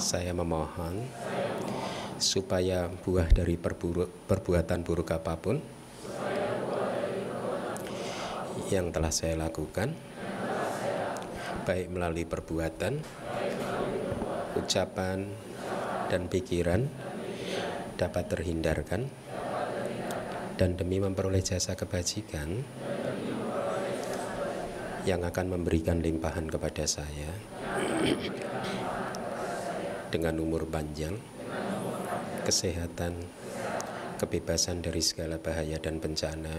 saya memohon supaya buah dari perbuatan buruk apapun yang telah saya lakukan, baik melalui perbuatan, ucapan, dan pikiran, dapat terhindarkan, dan demi memperoleh jasa kebajikan yang akan memberikan limpahan kepada saya dengan umur panjang, kesehatan, kebebasan dari segala bahaya dan bencana.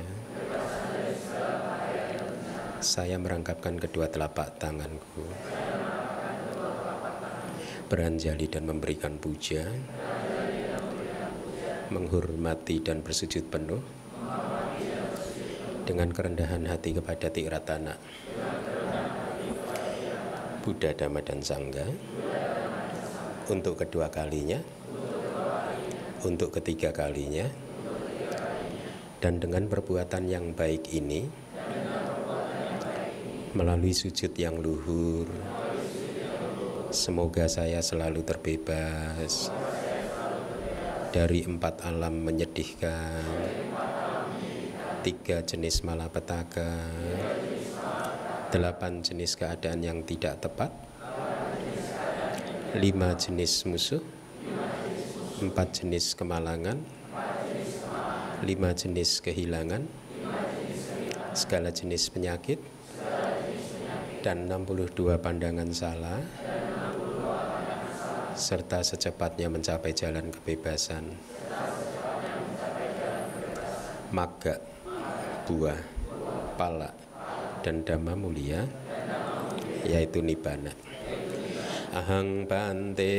Saya merangkapkan kedua telapak tanganku, beranjali dan memberikan puja, menghormati dan bersujud penuh dengan kerendahan hati kepada Tiratana, Buddha, Dhamma, dan Sangha untuk kedua kalinya, untuk ketiga kalinya, dan dengan perbuatan yang baik ini, melalui sujud yang luhur, semoga saya selalu terbebas dari 4 alam menyedihkan, 3 jenis malapetaka, 8 jenis keadaan yang tidak tepat, 5 jenis musuh, 4 jenis kemalangan, 5 jenis kehilangan, segala jenis penyakit, dan 62 pandangan salah, serta secepatnya mencapai jalan kebebasan, magga, buah, pala, dan dhamma mulia, yaitu nibbana. Ahang bante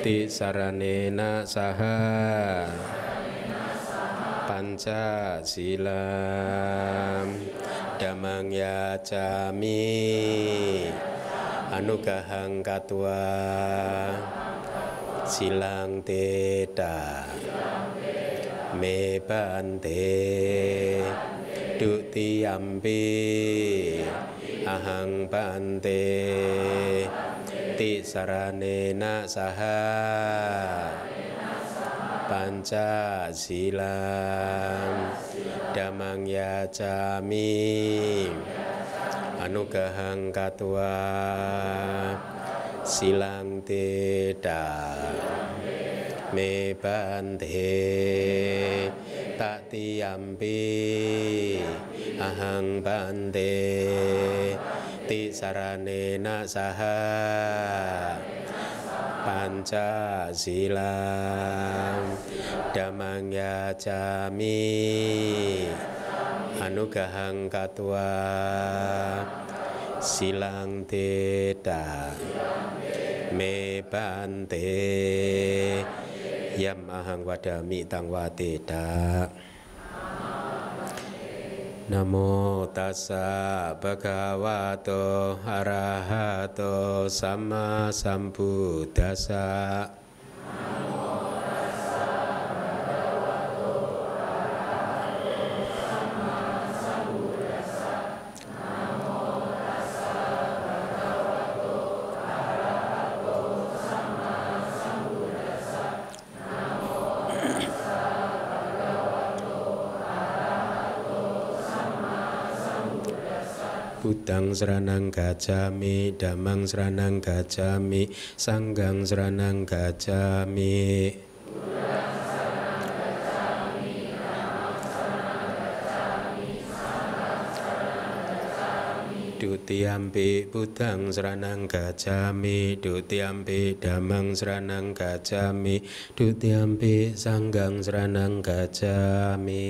tisaranena saha panca silam dhammang yacami anugahang katwa silang teta me bante dutiyampi ahang bante tisaranena saha panca silam dhammang yacami anugahang katwa silang teta me bante tatiyampi ahang bante tisaranena saha panca silam dhammang yacami anugahang katwa silang teta me bante yam ahang wadami tang wateda. Namo tassa bhagavato arahato sama sambuddhassa. Buddhang saranang gacchami, dhammang saranang gacchami, sanghang saranang gacchami. Dutiyampi buddhang saranang gacchami, dutiyampi dhammang saranang gacchami, dutiyampi sanghang saranang gacchami.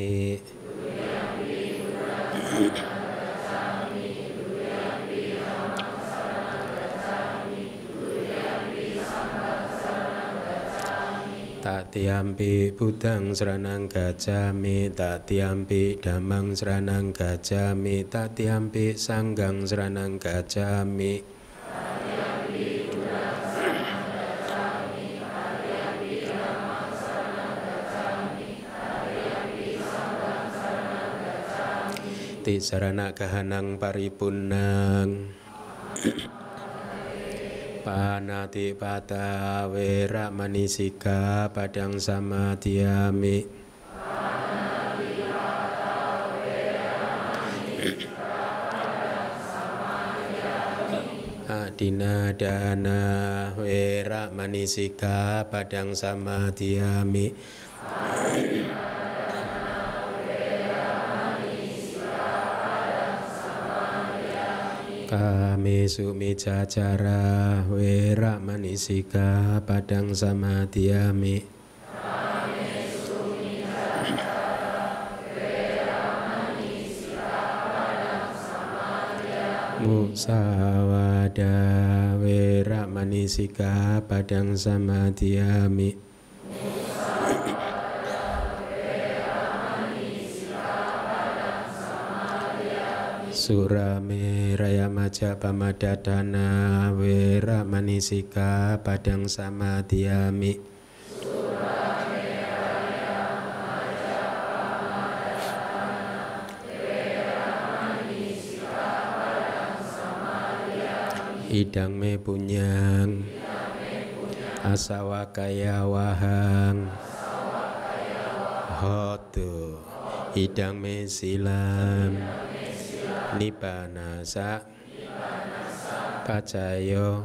Tatiyampi buddhang saranang gacchami, tatiyampi dhammang saranang gacchami, tatiyampi sanghang saranang gacchami. Tisarana kahanang paripunnang Panatipata Weramani Sikkhapadang Samadhiyami. Adinadana Weramani Sikkhapadang Samadhiyami. Kamesu micacara Weramani Sikkhapadang Samadhiyami. Musawada Weramani Sikkhapadang Samadhiyami. Surameraya Majapahmadana Weramani Sikkhapadang Samadhiyami. Idang me punyang asawakaya wahang hotu idang me silam nipanasa pacayo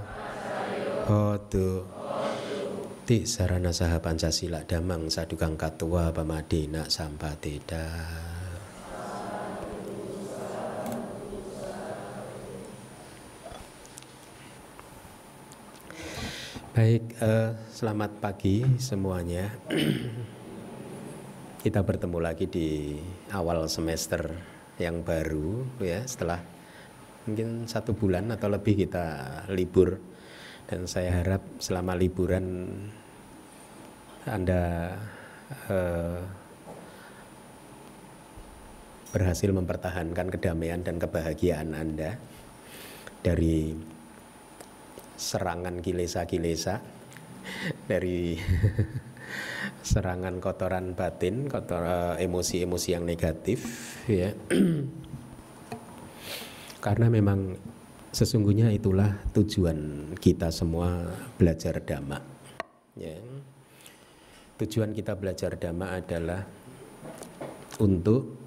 hotu ti sarana saha Pancasila damang sadukang katua pamadina sampateda. Baik, selamat pagi semuanya. Kita bertemu lagi di awal semester yang baru ya, setelah mungkin 1 bulan atau lebih kita libur. Dan saya harap selama liburan Anda berhasil mempertahankan kedamaian dan kebahagiaan Anda dari serangan kilesa-kilesa, dari serangan kotoran batin, emosi-emosi yang negatif ya. Karena memang sesungguhnya itulah tujuan kita semua belajar Dhamma ya. Tujuan kita belajar Dhamma adalah untuk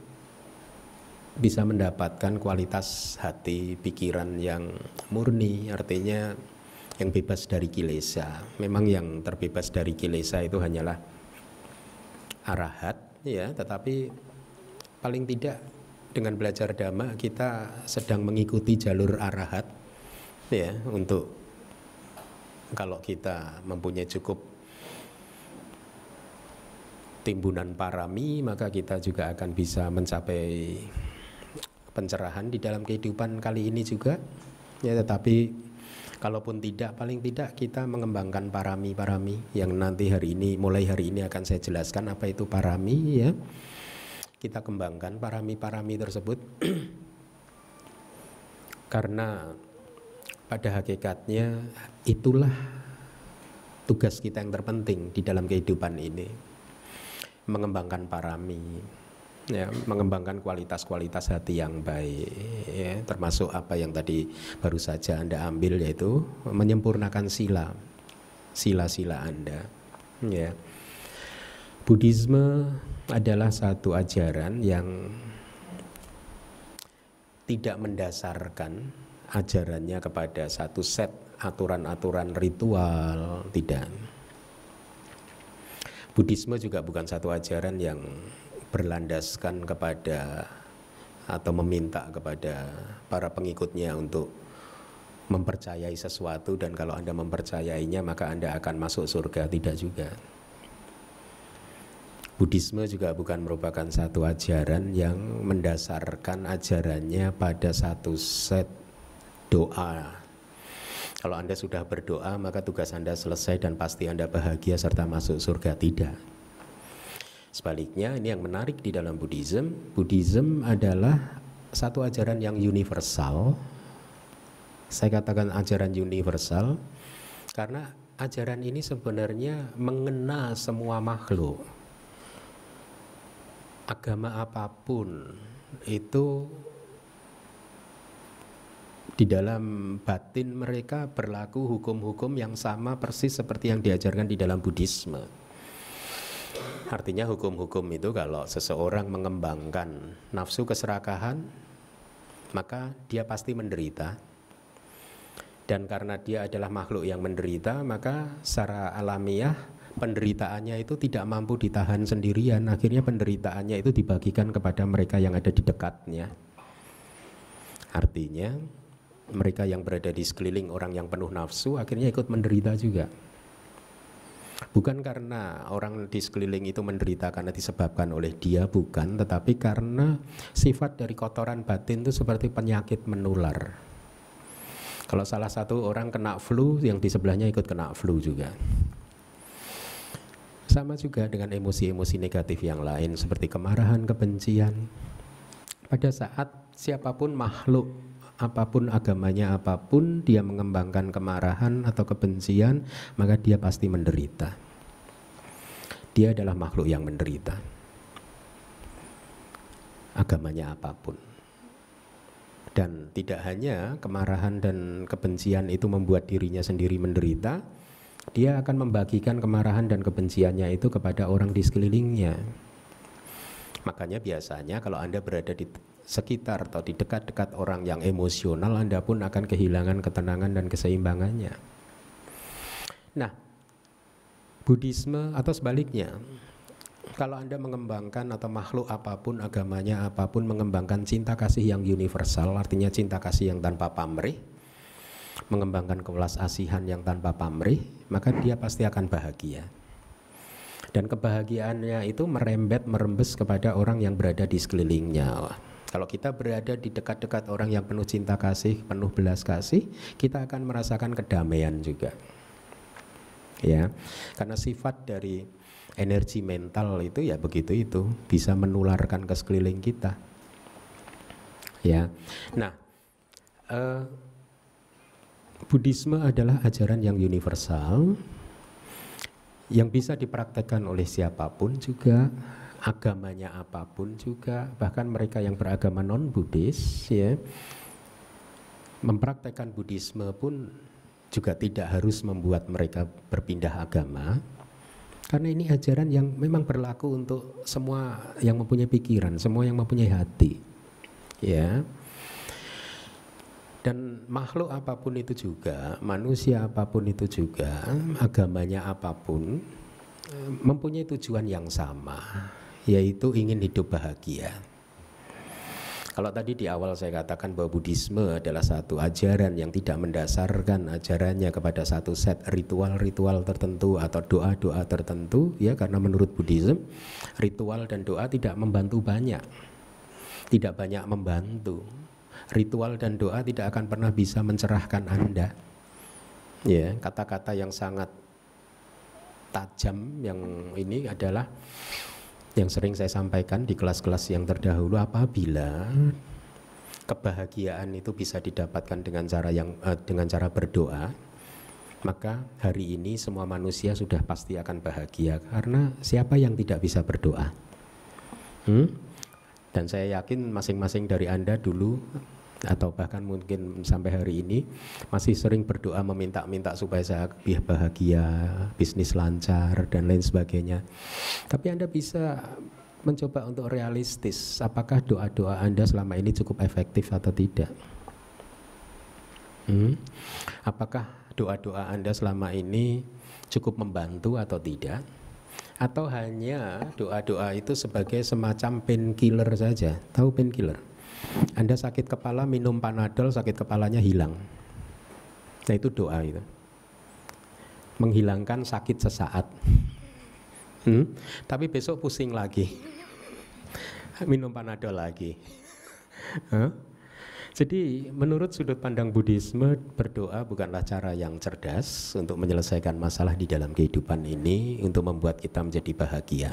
bisa mendapatkan kualitas hati, pikiran yang murni, artinya yang bebas dari kilesa. Memang yang terbebas dari kilesa itu hanyalah arahat ya, tetapi paling tidak dengan belajar Dhamma kita sedang mengikuti jalur arahat ya, untuk kalau kita mempunyai cukup timbunan parami, maka kita juga akan bisa mencapai pencerahan di dalam kehidupan kali ini juga ya. Tetapi kalaupun tidak, paling tidak kita mengembangkan parami-parami yang nanti mulai hari ini akan saya jelaskan apa itu parami ya. Kita kembangkan parami-parami tersebut karena pada hakikatnya itulah tugas kita yang terpenting di dalam kehidupan ini, mengembangkan parami ya, mengembangkan kualitas-kualitas hati yang baik ya, termasuk apa yang tadi baru saja Anda ambil, yaitu menyempurnakan sila-sila Anda ya. Buddhisme adalah satu ajaran yang tidak mendasarkan ajarannya kepada satu set aturan-aturan ritual, tidak. Buddhisme juga bukan satu ajaran yang berlandaskan kepada atau meminta kepada para pengikutnya untuk mempercayai sesuatu, dan kalau Anda mempercayainya maka Anda akan masuk surga, tidak juga. Buddhisme juga bukan merupakan satu ajaran yang mendasarkan ajarannya pada satu set doa. Kalau Anda sudah berdoa maka tugas Anda selesai dan pasti Anda bahagia serta masuk surga, tidak. Sebaliknya, ini yang menarik di dalam Buddhism. Buddhism adalah satu ajaran yang universal. Saya katakan ajaran universal karena ajaran ini sebenarnya mengena semua makhluk. Agama apapun itu Di dalam batin mereka berlaku hukum-hukum yang sama persis seperti yang diajarkan di dalam Buddhisme. Artinya hukum-hukum itu kalau seseorang mengembangkan nafsu keserakahan, maka dia pasti menderita. Dan karena dia adalah makhluk yang menderita, maka secara alamiah penderitaannya itu tidak mampu ditahan sendirian. Akhirnya penderitaannya itu dibagikan kepada mereka yang ada di dekatnya. Artinya mereka yang berada di sekeliling orang yang penuh nafsu akhirnya ikut menderita juga. Bukan karena orang di sekeliling itu menderita karena disebabkan oleh dia, bukan, tetapi karena sifat dari kotoran batin itu seperti penyakit menular. Kalau salah satu orang kena flu, yang di sebelahnya ikut kena flu juga. Sama juga dengan emosi-emosi negatif yang lain seperti kemarahan, kebencian. Pada saat siapapun makhluk, apapun agamanya apapun, dia mengembangkan kemarahan atau kebencian, maka dia pasti menderita. Dia adalah makhluk yang menderita. Agamanya apapun. Dan tidak hanya kemarahan dan kebencian itu membuat dirinya sendiri menderita, dia akan membagikan kemarahan dan kebenciannya itu kepada orang di sekelilingnya. Makanya biasanya kalau Anda berada di sekitar atau di dekat-dekat orang yang emosional, Anda pun akan kehilangan ketenangan dan keseimbangannya. Nah, Buddhisme atau sebaliknya, kalau Anda mengembangkan atau makhluk apapun, agamanya apapun, mengembangkan cinta kasih yang universal, artinya cinta kasih yang tanpa pamrih, mengembangkan kewelas asihan yang tanpa pamrih, maka dia pasti akan bahagia. Dan kebahagiaannya itu merembes kepada orang yang berada di sekelilingnya. Kalau kita berada di dekat-dekat orang yang penuh cinta kasih, penuh belas kasih, kita akan merasakan kedamaian juga. Ya, karena sifat dari energi mental itu ya begitu, itu bisa menularkan ke sekeliling kita. Ya, nah, Buddhisme adalah ajaran yang universal, yang bisa dipraktekkan oleh siapapun juga, agamanya apapun juga, bahkan mereka yang beragama non-Buddhis, ya, mempraktekkan Buddhisme pun juga tidak harus membuat mereka berpindah agama, karena ini ajaran yang memang berlaku untuk semua yang mempunyai pikiran, semua yang mempunyai hati, ya. Dan makhluk apapun itu juga, manusia apapun itu juga, agamanya apapun, mempunyai tujuan yang sama, yaitu ingin hidup bahagia. Kalau tadi di awal saya katakan bahwa Buddhisme adalah satu ajaran yang tidak mendasarkan ajarannya kepada satu set ritual-ritual tertentu atau doa-doa tertentu, ya, karena menurut Buddhisme ritual dan doa tidak membantu banyak, tidak banyak membantu. Ritual dan doa tidak akan pernah bisa mencerahkan Anda. Ya, kata-kata yang sangat tajam yang ini adalah yang sering saya sampaikan di kelas-kelas yang terdahulu, apabila kebahagiaan itu bisa didapatkan dengan cara berdoa, maka hari ini semua manusia sudah pasti akan bahagia, karena siapa yang tidak bisa berdoa? Dan saya yakin masing-masing dari Anda dulu atau bahkan mungkin sampai hari ini masih sering berdoa meminta-minta supaya saya bahagia, bisnis lancar dan lain sebagainya. Tapi Anda bisa mencoba untuk realistis, apakah doa-doa Anda selama ini cukup efektif atau tidak? Apakah doa-doa Anda selama ini cukup membantu atau tidak? Atau hanya doa-doa itu sebagai semacam painkiller saja? Tahu painkiller? Anda sakit kepala minum Panadol, sakit kepalanya hilang. Nah, itu doa itu, menghilangkan sakit sesaat. Tapi besok pusing lagi, minum Panadol lagi. Jadi menurut sudut pandang Buddhisme, berdoa bukanlah cara yang cerdas untuk menyelesaikan masalah di dalam kehidupan ini, untuk membuat kita menjadi bahagia.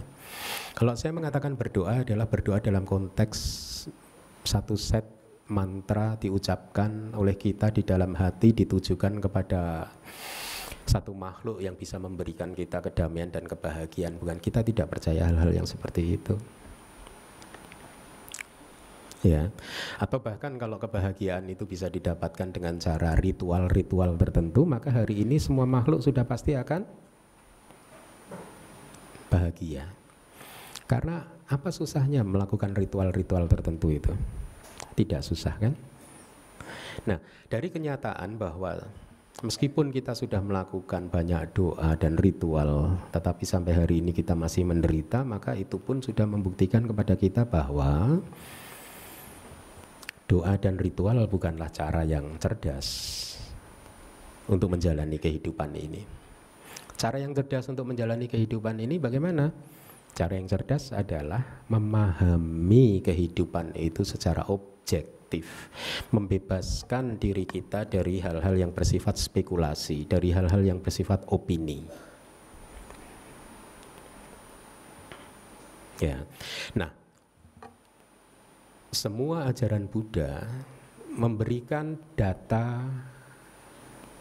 Kalau saya mengatakan berdoa adalah berdoa dalam konteks satu set mantra diucapkan oleh kita di dalam hati, ditujukan kepada satu makhluk yang bisa memberikan kita kedamaian dan kebahagiaan. Bukan, kita tidak percaya hal-hal yang seperti itu. ya. Atau bahkan kalau kebahagiaan itu bisa didapatkan dengan cara ritual-ritual tertentu, maka hari ini semua makhluk sudah pasti akan bahagia. Karena apa susahnya melakukan ritual-ritual tertentu itu? Tidak susah kan? Nah, dari kenyataan bahwa meskipun kita sudah melakukan banyak doa dan ritual, tetapi sampai hari ini kita masih menderita, maka itu pun sudah membuktikan kepada kita bahwa doa dan ritual bukanlah cara yang cerdas untuk menjalani kehidupan ini. Cara yang cerdas untuk menjalani kehidupan ini bagaimana? Cara yang cerdas adalah memahami kehidupan itu secara objektif, membebaskan diri kita dari hal-hal yang bersifat spekulasi, dari hal-hal yang bersifat opini. Ya. Nah, semua ajaran Buddha memberikan data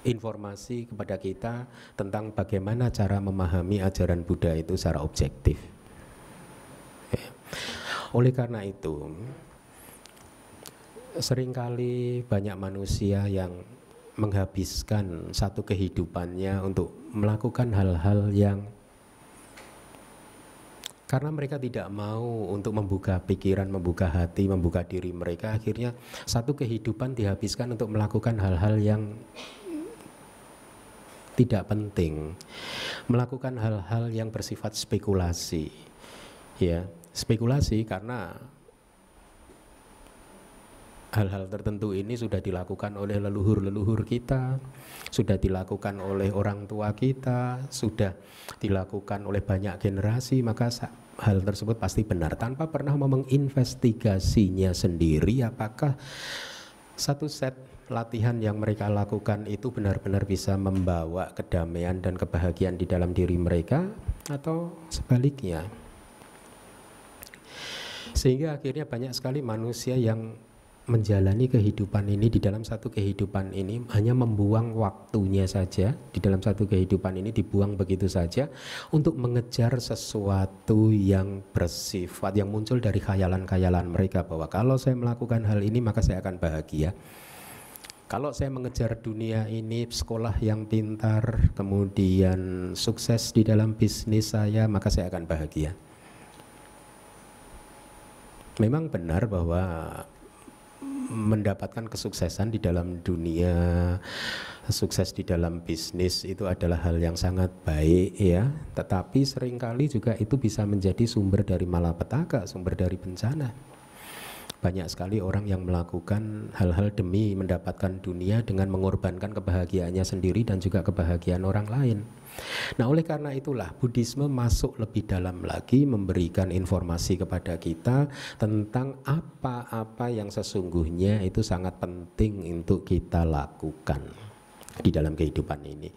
informasi kepada kita tentang bagaimana cara memahami ajaran Buddha itu secara objektif. Ya. Oleh karena itu, seringkali banyak manusia yang menghabiskan satu kehidupannya untuk melakukan hal-hal yang karena mereka tidak mau untuk membuka pikiran, membuka hati, membuka diri mereka, akhirnya satu kehidupan dihabiskan untuk melakukan hal-hal yang tidak penting, melakukan hal-hal yang bersifat spekulasi. Ya, spekulasi karena hal-hal tertentu ini sudah dilakukan oleh leluhur-leluhur kita, sudah dilakukan oleh orang tua kita, sudah dilakukan oleh banyak generasi, maka hal tersebut pasti benar tanpa pernah menginvestigasinya sendiri apakah satu set latihan yang mereka lakukan itu benar-benar bisa membawa kedamaian dan kebahagiaan di dalam diri mereka atau sebaliknya. Sehingga akhirnya banyak sekali manusia yang menjalani kehidupan ini, di dalam satu kehidupan ini hanya membuang waktunya saja, di dalam satu kehidupan ini dibuang begitu saja untuk mengejar sesuatu yang bersifat, yang muncul dari khayalan-khayalan mereka bahwa kalau saya melakukan hal ini maka saya akan bahagia. Kalau saya mengejar dunia ini, sekolah yang pintar, kemudian sukses di dalam bisnis saya, maka saya akan bahagia. Memang benar bahwa mendapatkan kesuksesan di dalam dunia, sukses di dalam bisnis itu adalah hal yang sangat baik ya, tetapi seringkali juga itu bisa menjadi sumber dari malapetaka, sumber dari bencana. Banyak sekali orang yang melakukan hal-hal demi mendapatkan dunia dengan mengorbankan kebahagiaannya sendiri dan juga kebahagiaan orang lain. Nah, oleh karena itulah Buddhisme masuk lebih dalam lagi, memberikan informasi kepada kita tentang apa-apa yang sesungguhnya itu sangat penting untuk kita lakukan di dalam kehidupan ini.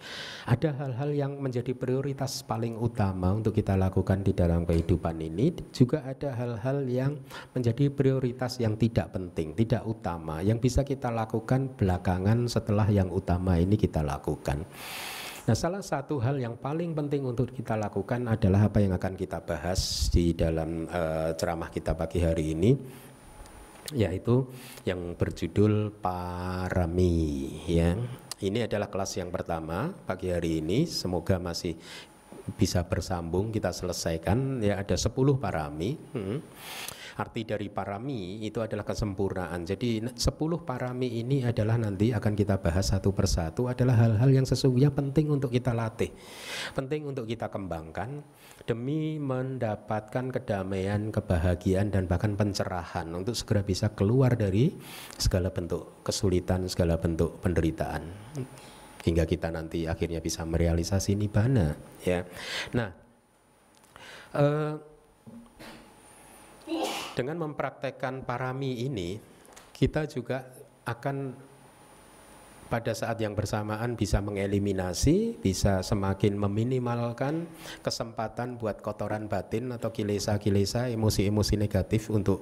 Ada hal-hal yang menjadi prioritas paling utama untuk kita lakukan di dalam kehidupan ini. Juga ada hal-hal yang menjadi prioritas yang tidak penting, tidak utama, yang bisa kita lakukan belakangan setelah yang utama ini kita lakukan. Nah, salah satu hal yang paling penting untuk kita lakukan adalah apa yang akan kita bahas di dalam ceramah kita pagi hari ini, yaitu yang berjudul parami ya. Ini adalah kelas yang pertama pagi hari ini, semoga masih bisa bersambung kita selesaikan ya. Ada 10 parami. Arti dari parami itu adalah kesempurnaan. Jadi 10 parami ini adalah nanti akan kita bahas satu persatu, adalah hal-hal yang sesungguhnya penting untuk kita latih, penting untuk kita kembangkan demi mendapatkan kedamaian, kebahagiaan dan bahkan pencerahan untuk segera bisa keluar dari segala bentuk kesulitan, segala bentuk penderitaan, hingga kita nanti akhirnya bisa merealisasi nibbana ya. Nah, dengan mempraktekkan parami ini, kita juga akan pada saat yang bersamaan bisa mengeliminasi, bisa semakin meminimalkan kesempatan buat kotoran batin atau kilesa-kilesa, emosi-emosi negatif untuk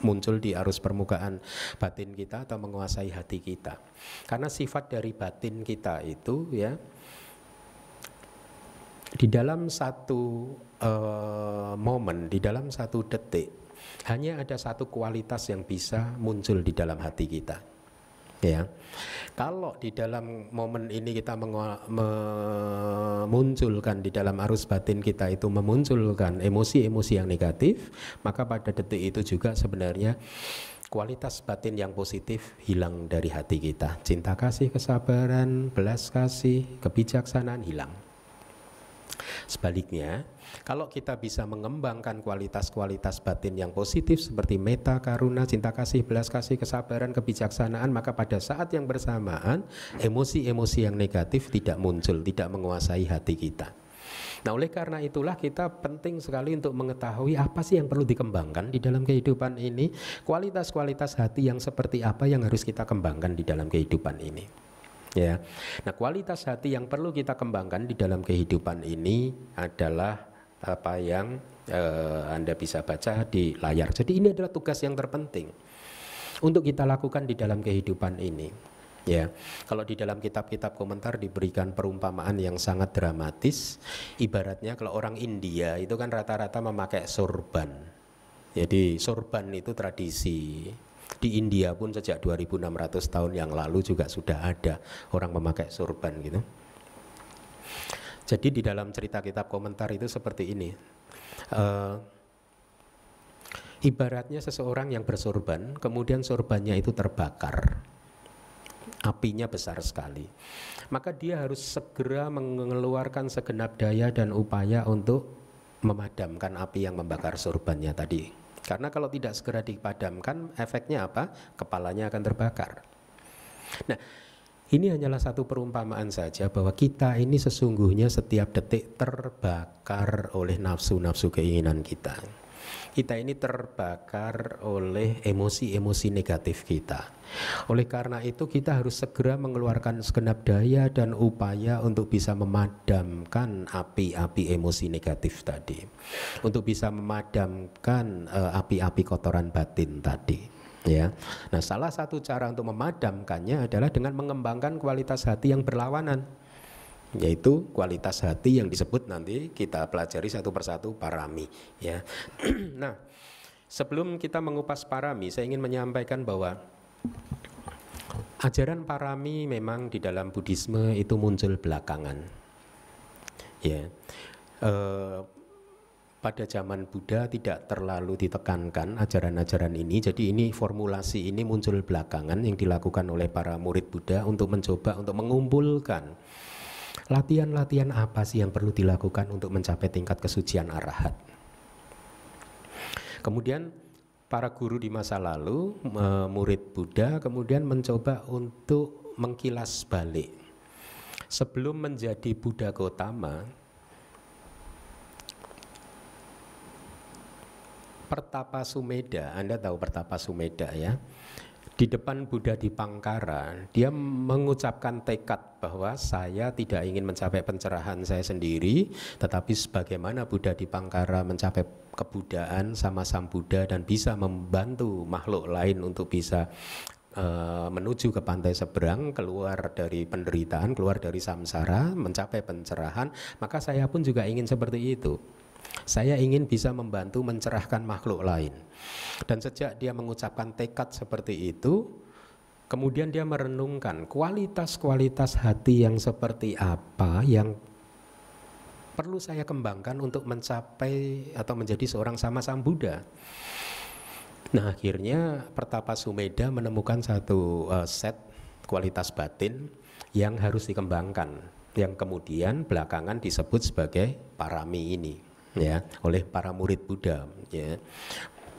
muncul di arus permukaan batin kita atau menguasai hati kita. Karena sifat dari batin kita itu ya, Di dalam satu momen, di dalam satu detik, hanya ada satu kualitas yang bisa muncul di dalam hati kita. Ya, kalau di dalam momen ini kita memunculkan di dalam arus batin kita itu memunculkan emosi-emosi yang negatif, maka pada detik itu juga sebenarnya kualitas batin yang positif hilang dari hati kita. Cinta kasih, kesabaran, belas kasih, kebijaksanaan hilang. Sebaliknya, kalau kita bisa mengembangkan kualitas-kualitas batin yang positif seperti metta, karuna, cinta kasih, belas kasih, kesabaran, kebijaksanaan, maka pada saat yang bersamaan emosi-emosi yang negatif tidak muncul, tidak menguasai hati kita. Nah, oleh karena itulah kita penting sekali untuk mengetahui apa sih yang perlu dikembangkan di dalam kehidupan ini, kualitas-kualitas hati yang seperti apa yang harus kita kembangkan di dalam kehidupan ini. Ya, nah kualitas hati yang perlu kita kembangkan di dalam kehidupan ini adalah apa yang Anda bisa baca di layar. Jadi ini adalah tugas yang terpenting untuk kita lakukan di dalam kehidupan ini. Ya, kalau di dalam kitab-kitab komentar diberikan perumpamaan yang sangat dramatis. Ibaratnya kalau orang India itu kan rata-rata memakai sorban. Jadi sorban itu tradisi. Di India pun sejak 2600 tahun yang lalu juga sudah ada orang memakai sorban gitu. Jadi di dalam cerita kitab komentar itu seperti ini. Ibaratnya seseorang yang bersorban, kemudian sorbannya itu terbakar. Apinya besar sekali. Maka dia harus segera mengeluarkan segenap daya dan upaya untuk memadamkan api yang membakar sorbannya tadi. Karena kalau tidak segera dipadamkan, efeknya apa? Kepalanya akan terbakar. Nah, ini hanyalah satu perumpamaan saja bahwa kita ini sesungguhnya setiap detik terbakar oleh nafsu-nafsu keinginan kita. Kita ini terbakar oleh emosi-emosi negatif kita. Oleh karena itu kita harus segera mengeluarkan segenap daya dan upaya untuk bisa memadamkan api-api emosi negatif tadi. Untuk bisa memadamkan api-api kotoran batin tadi. Ya. Nah, salah satu cara untuk memadamkannya adalah dengan mengembangkan kualitas hati yang berlawanan, yaitu kualitas hati yang disebut nanti kita pelajari satu persatu parami. Ya. Nah, sebelum kita mengupas parami, saya ingin menyampaikan bahwa ajaran parami memang di dalam Buddhisme itu muncul belakangan. Ya. Pada zaman Buddha tidak terlalu ditekankan ajaran-ajaran ini. Jadi ini formulasi ini muncul belakangan yang dilakukan oleh para murid Buddha untuk mencoba untuk mengumpulkan latihan-latihan apa sih yang perlu dilakukan untuk mencapai tingkat kesucian arahat. Kemudian para guru di masa lalu, murid Buddha kemudian mencoba untuk mengkilas balik. Sebelum menjadi Buddha Gautama, Pertapa Sumedha, Anda tahu Pertapa Sumedha ya? Di depan Buddha di Pangkara, dia mengucapkan tekad bahwa saya tidak ingin mencapai pencerahan saya sendiri, tetapi sebagaimana Buddha di Pangkara mencapai kebudaan sama Sang Buddha dan bisa membantu makhluk lain untuk bisa menuju ke pantai seberang, keluar dari penderitaan, keluar dari samsara, mencapai pencerahan, maka saya pun juga ingin seperti itu. Saya ingin bisa membantu mencerahkan makhluk lain. Dan sejak dia mengucapkan tekad seperti itu, kemudian dia merenungkan kualitas-kualitas hati yang seperti apa yang perlu saya kembangkan untuk mencapai atau menjadi seorang sama Sang Buddha. Nah, akhirnya Pertapa Sumedha menemukan satu set kualitas batin yang harus dikembangkan, yang kemudian belakangan disebut sebagai parami ini. Ya, oleh para murid Buddha, ya,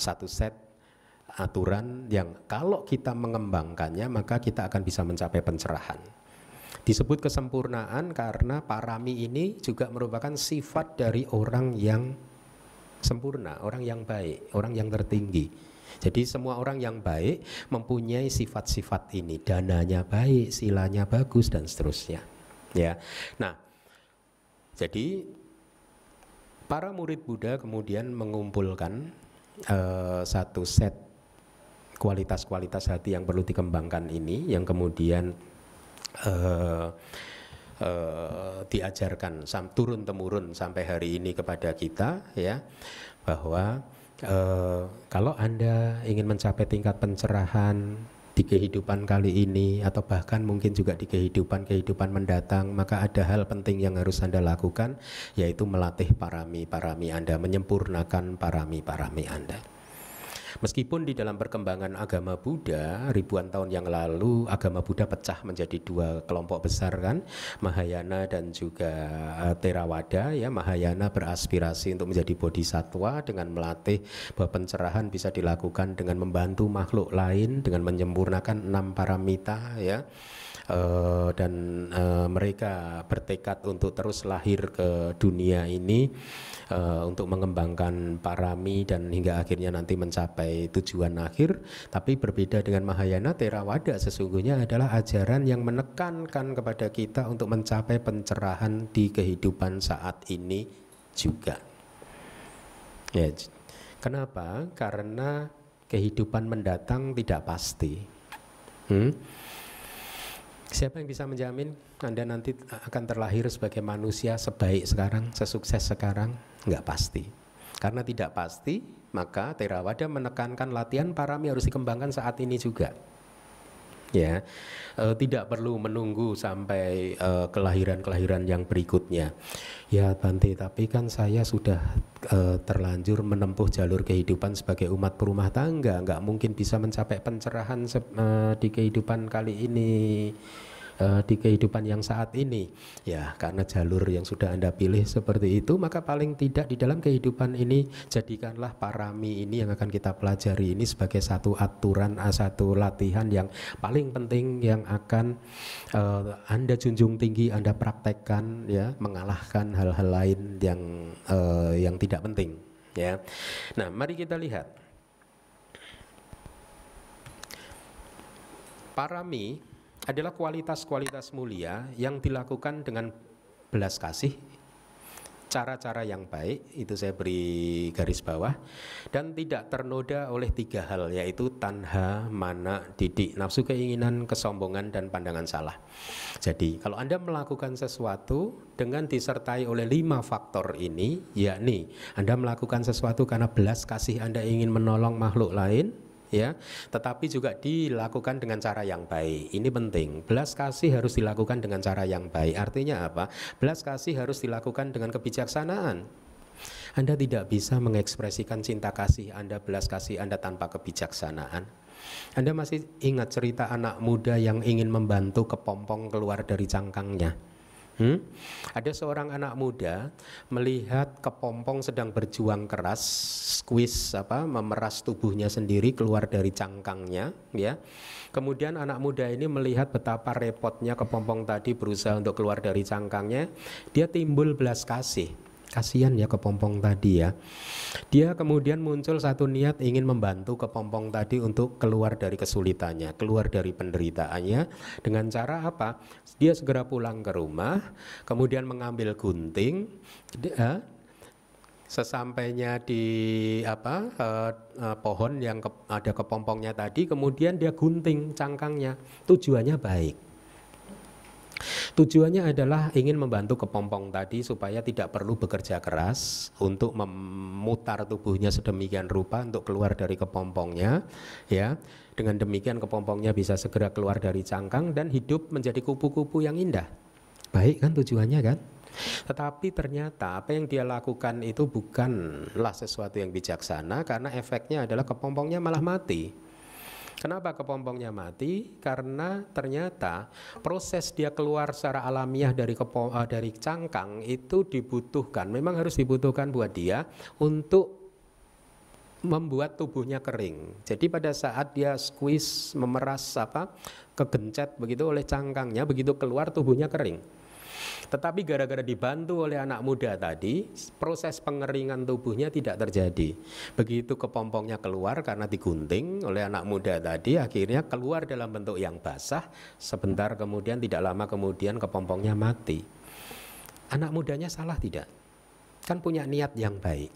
satu set aturan yang kalau kita mengembangkannya maka kita akan bisa mencapai pencerahan. Disebut kesempurnaan karena parami ini juga merupakan sifat dari orang yang sempurna, orang yang baik, orang yang tertinggi. Jadi semua orang yang baik mempunyai sifat-sifat ini, dananya baik, silanya bagus dan seterusnya. Ya, nah, jadi para murid Buddha kemudian mengumpulkan satu set kualitas-kualitas hati yang perlu dikembangkan ini, yang kemudian diajarkan turun temurun sampai hari ini kepada kita, ya, bahwa kalau Anda ingin mencapai tingkat pencerahan di kehidupan kali ini atau bahkan mungkin juga di kehidupan mendatang, maka ada hal penting yang harus Anda lakukan, yaitu melatih parami-parami Anda, menyempurnakan parami-parami Anda. Meskipun di dalam perkembangan agama Buddha ribuan tahun yang lalu, agama Buddha pecah menjadi dua kelompok besar kan, Mahayana dan juga Theravada, ya. Mahayana beraspirasi untuk menjadi bodhisattva dengan melatih bahwa pencerahan bisa dilakukan dengan membantu makhluk lain dengan menyempurnakan 6 paramita, ya. Dan mereka bertekad untuk terus lahir ke dunia ini untuk mengembangkan parami dan hingga akhirnya nanti mencapai tujuan akhir. Tapi berbeda dengan Mahayana, Theravada sesungguhnya adalah ajaran yang menekankan kepada kita untuk mencapai pencerahan di kehidupan saat ini juga. Ya, kenapa? Karena kehidupan mendatang tidak pasti. Siapa yang bisa menjamin Anda nanti akan terlahir sebagai manusia sebaik sekarang, sesukses sekarang? Enggak pasti. Karena tidak pasti, maka Theravada menekankan latihan parami harus dikembangkan saat ini juga. Ya, tidak perlu menunggu sampai kelahiran-kelahiran yang berikutnya. Ya Bante, tapi kan saya sudah terlanjur menempuh jalur kehidupan sebagai umat berumah tangga, nggak mungkin bisa mencapai pencerahan di kehidupan kali ini, di kehidupan yang saat ini. Ya, karena jalur yang sudah Anda pilih seperti itu, maka paling tidak di dalam kehidupan ini jadikanlah parami ini yang akan kita pelajari ini sebagai satu aturan, satu latihan yang paling penting yang akan Anda junjung tinggi, Anda praktekkan, ya, mengalahkan hal-hal lain yang tidak penting, ya. Nah, mari kita lihat parami adalah kualitas-kualitas mulia yang dilakukan dengan belas kasih, cara-cara yang baik, itu saya beri garis bawah, dan tidak ternoda oleh 3 hal, yaitu tanha, mana, didik, nafsu keinginan, kesombongan, dan pandangan salah. Jadi kalau Anda melakukan sesuatu dengan disertai oleh 5 faktor ini, yakni Anda melakukan sesuatu karena belas kasih, Anda ingin menolong makhluk lain, ya, tetapi juga dilakukan dengan cara yang baik. Ini penting. Belas kasih harus dilakukan dengan cara yang baik. Artinya apa? Belas kasih harus dilakukan dengan kebijaksanaan. Anda tidak bisa mengekspresikan cinta kasih Anda, belas kasih Anda tanpa kebijaksanaan. Anda masih ingat cerita anak muda yang ingin membantu kepompong keluar dari cangkangnya? Ada seorang anak muda melihat kepompong sedang berjuang keras, squeeze, memeras tubuhnya sendiri keluar dari cangkangnya, ya. Kemudian anak muda ini melihat betapa repotnya kepompong tadi berusaha untuk keluar dari cangkangnya. Dia timbul belas kasih. Kasihan ya kepompong tadi, ya. Dia kemudian muncul satu niat ingin membantu kepompong tadi untuk keluar dari kesulitannya, keluar dari penderitaannya. Dengan cara apa? Dia segera pulang ke rumah, kemudian mengambil gunting. Sesampainya di pohon yang ada kepompongnya tadi, kemudian dia gunting cangkangnya. Tujuannya baik. Tujuannya adalah ingin membantu kepompong tadi supaya tidak perlu bekerja keras untuk memutar tubuhnya sedemikian rupa untuk keluar dari kepompongnya, ya. Dengan demikian kepompongnya bisa segera keluar dari cangkang dan hidup menjadi kupu-kupu yang indah. Baik kan tujuannya kan? Tetapi ternyata apa yang dia lakukan itu bukanlah sesuatu yang bijaksana, karena efeknya adalah kepompongnya malah mati. Kenapa kepompongnya mati? Karena ternyata proses dia keluar secara alamiah dari cangkang itu dibutuhkan, memang harus dibutuhkan buat dia untuk membuat tubuhnya kering. Jadi pada saat dia squeeze, memeras kegencet begitu oleh cangkangnya, begitu keluar tubuhnya kering. Tetapi gara-gara dibantu oleh anak muda tadi, proses pengeringan tubuhnya tidak terjadi. Begitu kepompongnya keluar karena digunting oleh anak muda tadi, akhirnya keluar dalam bentuk yang basah. Sebentar kemudian, tidak lama kemudian kepompongnya mati. Anak mudanya salah tidak? Kan punya niat yang baik.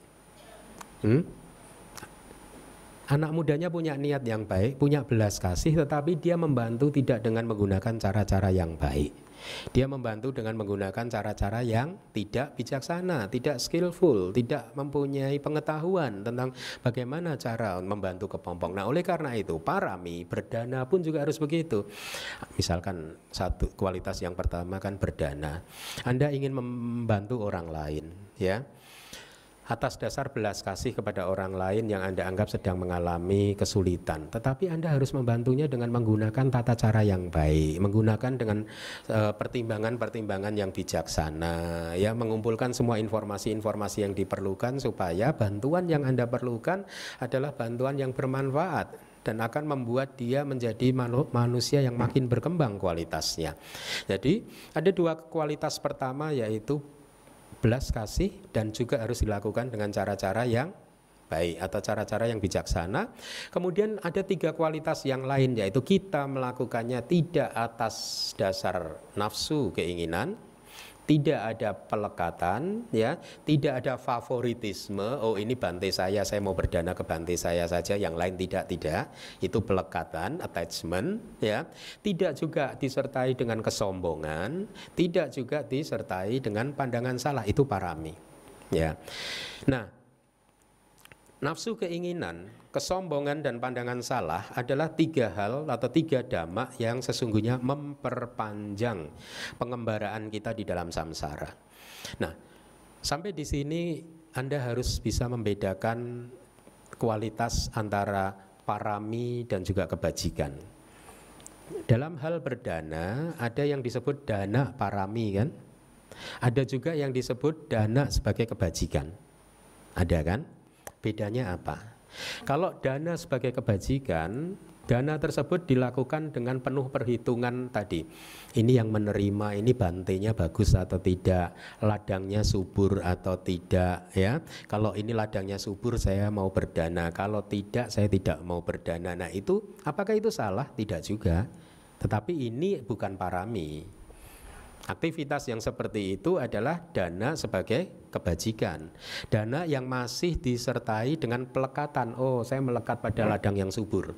Anak mudanya punya niat yang baik, punya belas kasih, tetapi dia membantu tidak dengan menggunakan cara-cara yang baik. Dia membantu dengan menggunakan cara-cara yang tidak bijaksana, tidak skillful, tidak mempunyai pengetahuan tentang bagaimana cara membantu kepompong. Nah, oleh karena itu, parami berdana pun juga harus begitu. Misalkan satu kualitas yang pertama kan berdana. Anda ingin membantu orang lain, ya. Atas dasar belas kasih kepada orang lain yang Anda anggap sedang mengalami kesulitan. Tetapi Anda harus membantunya dengan menggunakan tata cara yang baik, menggunakan dengan pertimbangan-pertimbangan yang bijaksana, ya, mengumpulkan semua informasi-informasi yang diperlukan supaya bantuan yang Anda perlukan adalah bantuan yang bermanfaat dan akan membuat dia menjadi manusia yang makin berkembang kualitasnya. Jadi ada dua kualitas pertama, yaitu belas kasih, dan juga harus dilakukan dengan cara-cara yang baik atau cara-cara yang bijaksana. Kemudian ada tiga kualitas yang lain, yaitu kita melakukannya tidak atas dasar nafsu keinginan, tidak ada pelekatan, ya, tidak ada favoritisme. Oh, ini bante saya mau berdana ke bante saya saja, yang lain tidak. Itu pelekatan, attachment, ya. Tidak juga disertai dengan kesombongan, tidak juga disertai dengan pandangan salah, itu parami, ya. Nah, nafsu keinginan, kesombongan, dan pandangan salah adalah tiga hal atau tiga dhamma yang sesungguhnya memperpanjang pengembaraan kita di dalam samsara. Nah, sampai di sini Anda harus bisa membedakan kualitas antara parami dan juga kebajikan. Dalam hal berdana ada yang disebut dana parami, kan? Ada juga yang disebut dana sebagai kebajikan. Ada, kan? Bedanya apa? Kalau dana sebagai kebajikan, dana tersebut dilakukan dengan penuh perhitungan tadi. Ini yang menerima, ini bantenya bagus atau tidak, ladangnya subur atau tidak, ya. Kalau ini ladangnya subur, saya mau berdana. Kalau tidak, saya tidak mau berdana. Nah, itu apakah itu salah? Tidak juga. Tetapi ini bukan parami. Aktivitas yang seperti itu adalah dana sebagai kebajikan. Dana yang masih disertai dengan pelekatan. Oh, saya melekat pada ladang yang subur.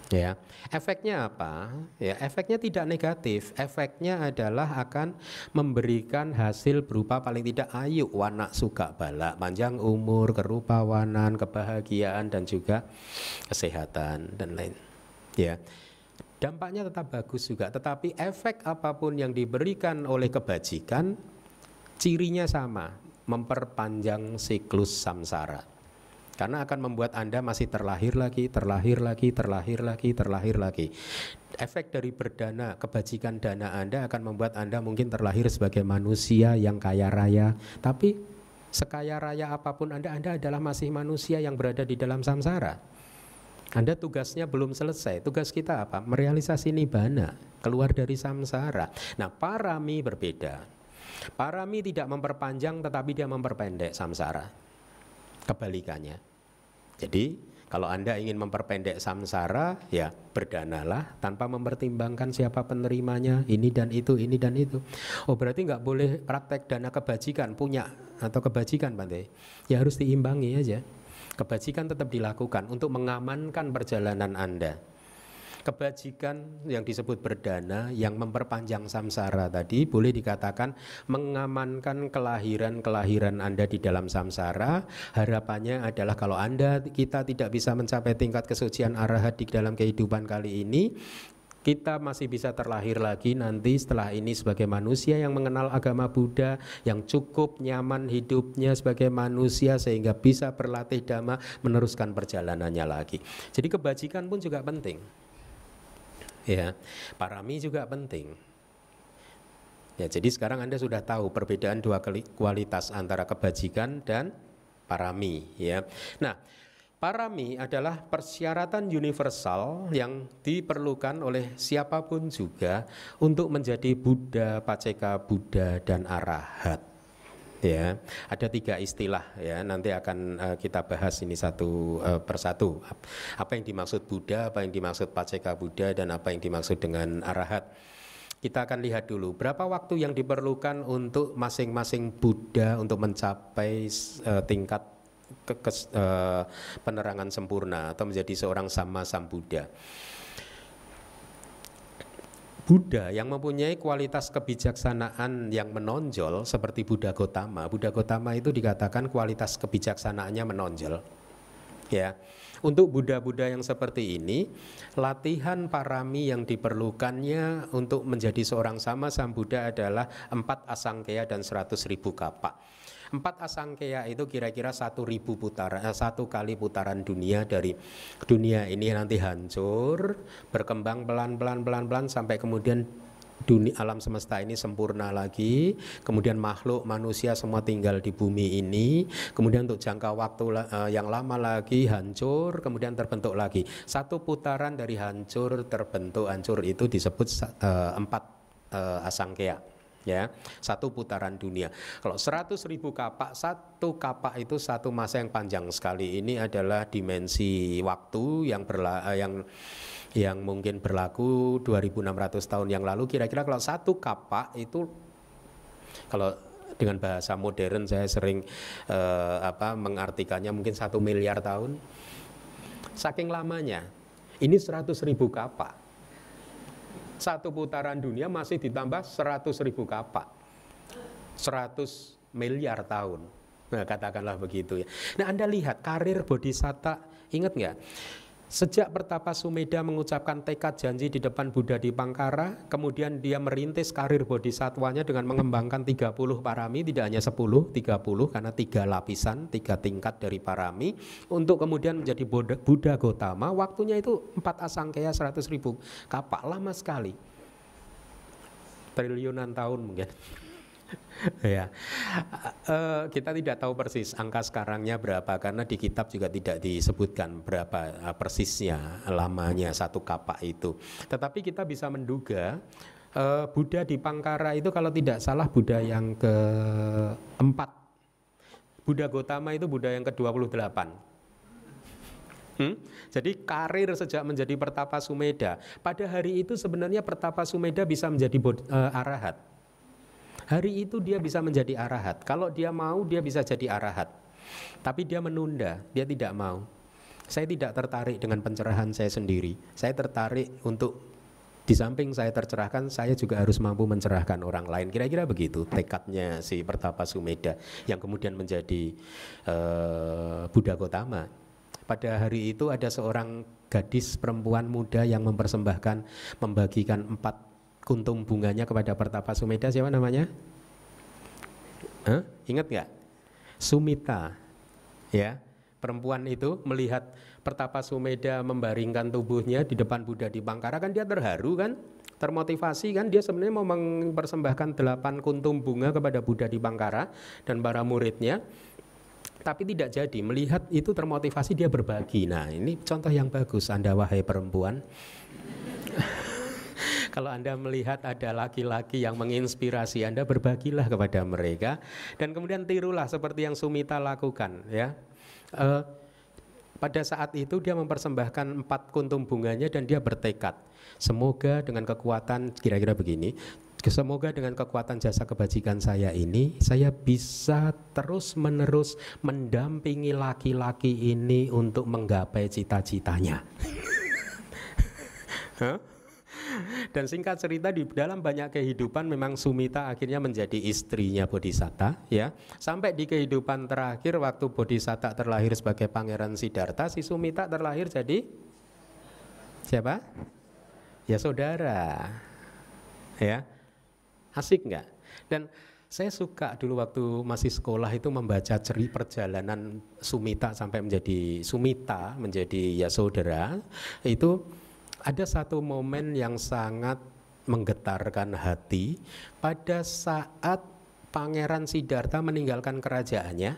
Ya, efeknya apa? Ya, efeknya tidak negatif. Efeknya adalah akan memberikan hasil berupa paling tidak ayu, wana, suka, bala, panjang umur, kerupawanan, kebahagiaan, dan juga kesehatan dan lain. Ya. Dampaknya tetap bagus juga, tetapi efek apapun yang diberikan oleh kebajikan, cirinya sama, memperpanjang siklus samsara. Karena akan membuat Anda masih terlahir lagi. Efek dari berdana, kebajikan dana Anda akan membuat Anda mungkin terlahir sebagai manusia yang kaya raya. Tapi sekaya raya apapun Anda adalah masih manusia yang berada di dalam samsara. Anda tugasnya belum selesai. Tugas kita apa? Merealisasi nibbana, keluar dari samsara. Nah, parami berbeda. Parami tidak memperpanjang, tetapi dia memperpendek samsara. Kebalikannya. Jadi, kalau Anda ingin memperpendek samsara, ya berdanalah tanpa mempertimbangkan siapa penerimanya, ini dan itu. Oh, berarti nggak boleh praktek dana kebajikan, punya atau kebajikan, Bante. Ya harus diimbangi aja. Kebajikan tetap dilakukan untuk mengamankan perjalanan Anda. Kebajikan yang disebut berdana, yang memperpanjang samsara tadi, boleh dikatakan mengamankan kelahiran Anda di dalam samsara. Harapannya adalah kalau kita tidak bisa mencapai tingkat kesucian arahat di dalam kehidupan kali ini, kita masih bisa terlahir lagi nanti setelah ini sebagai manusia yang mengenal agama Buddha, yang cukup nyaman hidupnya sebagai manusia sehingga bisa berlatih dhamma, meneruskan perjalanannya lagi. Jadi kebajikan pun juga penting. Ya, parami juga penting. Ya, jadi sekarang Anda sudah tahu perbedaan dua kualitas antara kebajikan dan parami, ya. Nah, parami adalah persyaratan universal yang diperlukan oleh siapapun juga untuk menjadi Buddha, Paceka Buddha, dan Arahat. Ya, ada tiga istilah, ya. Nanti akan kita bahas ini satu persatu. Apa yang dimaksud Buddha, apa yang dimaksud Paceka Buddha, dan apa yang dimaksud dengan Arahat. Kita akan lihat dulu berapa waktu yang diperlukan untuk masing-masing Buddha untuk mencapai tingkat penerangan sempurna atau menjadi seorang Samma Sambuddha. Buddha yang mempunyai kualitas kebijaksanaan yang menonjol seperti Buddha Gotama. Buddha Gotama itu dikatakan kualitas kebijaksanaannya menonjol. Ya. Untuk Buddha-Buddha yang seperti ini, latihan parami yang diperlukannya untuk menjadi seorang sama Sambuddha adalah 4 asangkaya dan 100.000 kapak. 4 asangkaya itu kira-kira 1.000 putaran, 1 kali putaran dunia. Dari dunia ini nanti hancur, berkembang pelan-pelan sampai kemudian dunia alam semesta ini sempurna lagi, kemudian makhluk manusia semua tinggal di bumi ini, kemudian untuk jangka waktu yang lama lagi hancur, kemudian terbentuk lagi. 1 putaran dari hancur terbentuk, hancur itu disebut 4 asangkaya. Ya, 1 putaran dunia. Kalau 100.000 kapak, 1 kapak itu 1 masa yang panjang sekali. Ini adalah dimensi waktu yang mungkin berlaku 2.600 tahun yang lalu. Kira-kira kalau 1 kapak itu, kalau dengan bahasa modern saya sering mengartikannya mungkin 1 miliar tahun. Saking lamanya. Ini 100.000 kapak. 1 putaran dunia masih ditambah 100.000 kapak, 100 miliar tahun. Nah, katakanlah begitu ya. Nah, Anda lihat karir Bodhisatta, ingat nggak? Sejak Pertapa Sumedha mengucapkan tekad janji di depan Buddha di Pangkara, kemudian dia merintis karir bodhisatwanya dengan mengembangkan 30 parami, tidak hanya 10, 30, karena 3 lapisan, 3 tingkat dari parami, untuk kemudian menjadi Buddha Gotama. Waktunya itu 4 asangkaya 100.000 kapak, lama sekali, triliunan tahun mungkin. Ya, kita tidak tahu persis angka sekarangnya berapa, karena di kitab juga tidak disebutkan berapa persisnya lamanya 1 kapak itu. Tetapi kita bisa menduga Buddha di Pangkara itu kalau tidak salah Buddha yang ke-4. Buddha Gotama itu Buddha yang ke-28. Jadi karir sejak menjadi Pertapa Sumedha, pada hari itu sebenarnya Pertapa Sumedha bisa menjadi arahat. Hari itu dia bisa menjadi arahat. Kalau dia mau, dia bisa jadi arahat. Tapi dia menunda, dia tidak mau. Saya tidak tertarik dengan pencerahan saya sendiri. Saya tertarik untuk, di samping saya tercerahkan, saya juga harus mampu mencerahkan orang lain. Kira-kira begitu tekadnya si Pertapa Sumedha yang kemudian menjadi Buddha Gotama. Pada hari itu ada seorang gadis perempuan muda yang membagikan 4 kuntum bunganya kepada Pertapa Sumedha. Siapa namanya? Ingat nggak? Sumita. Ya, perempuan itu melihat Pertapa Sumedha membaringkan tubuhnya di depan Buddha di Pangkara, kan dia terharu kan, termotivasi kan, dia sebenarnya mau mempersembahkan 8 kuntum bunga kepada Buddha di Pangkara dan para muridnya. Tapi tidak jadi, melihat itu termotivasi, dia berbagi. Nah, ini contoh yang bagus Anda wahai perempuan. Kalau Anda melihat ada laki-laki yang menginspirasi Anda, berbagilah kepada mereka. Dan kemudian tirulah seperti yang Sumita lakukan ya. Pada saat itu dia mempersembahkan 4 kuntum bunganya dan dia bertekad, semoga dengan kekuatan, kira-kira begini, semoga dengan kekuatan jasa kebajikan saya ini, saya bisa terus-menerus mendampingi laki-laki ini untuk menggapai cita-citanya. Dan singkat cerita, di dalam banyak kehidupan memang Sumita akhirnya menjadi istrinya Bodhisatta ya. Sampai di kehidupan terakhir waktu Bodhisatta terlahir sebagai Pangeran Siddhartha, si Sumita terlahir jadi siapa? Ya saudara. Ya. Asik nggak? Dan saya suka dulu waktu masih sekolah itu membaca perjalanan Sumita sampai menjadi Sumita, menjadi Yasodhara. Itu ada satu momen yang sangat menggetarkan hati pada saat Pangeran Siddhartha meninggalkan kerajaannya.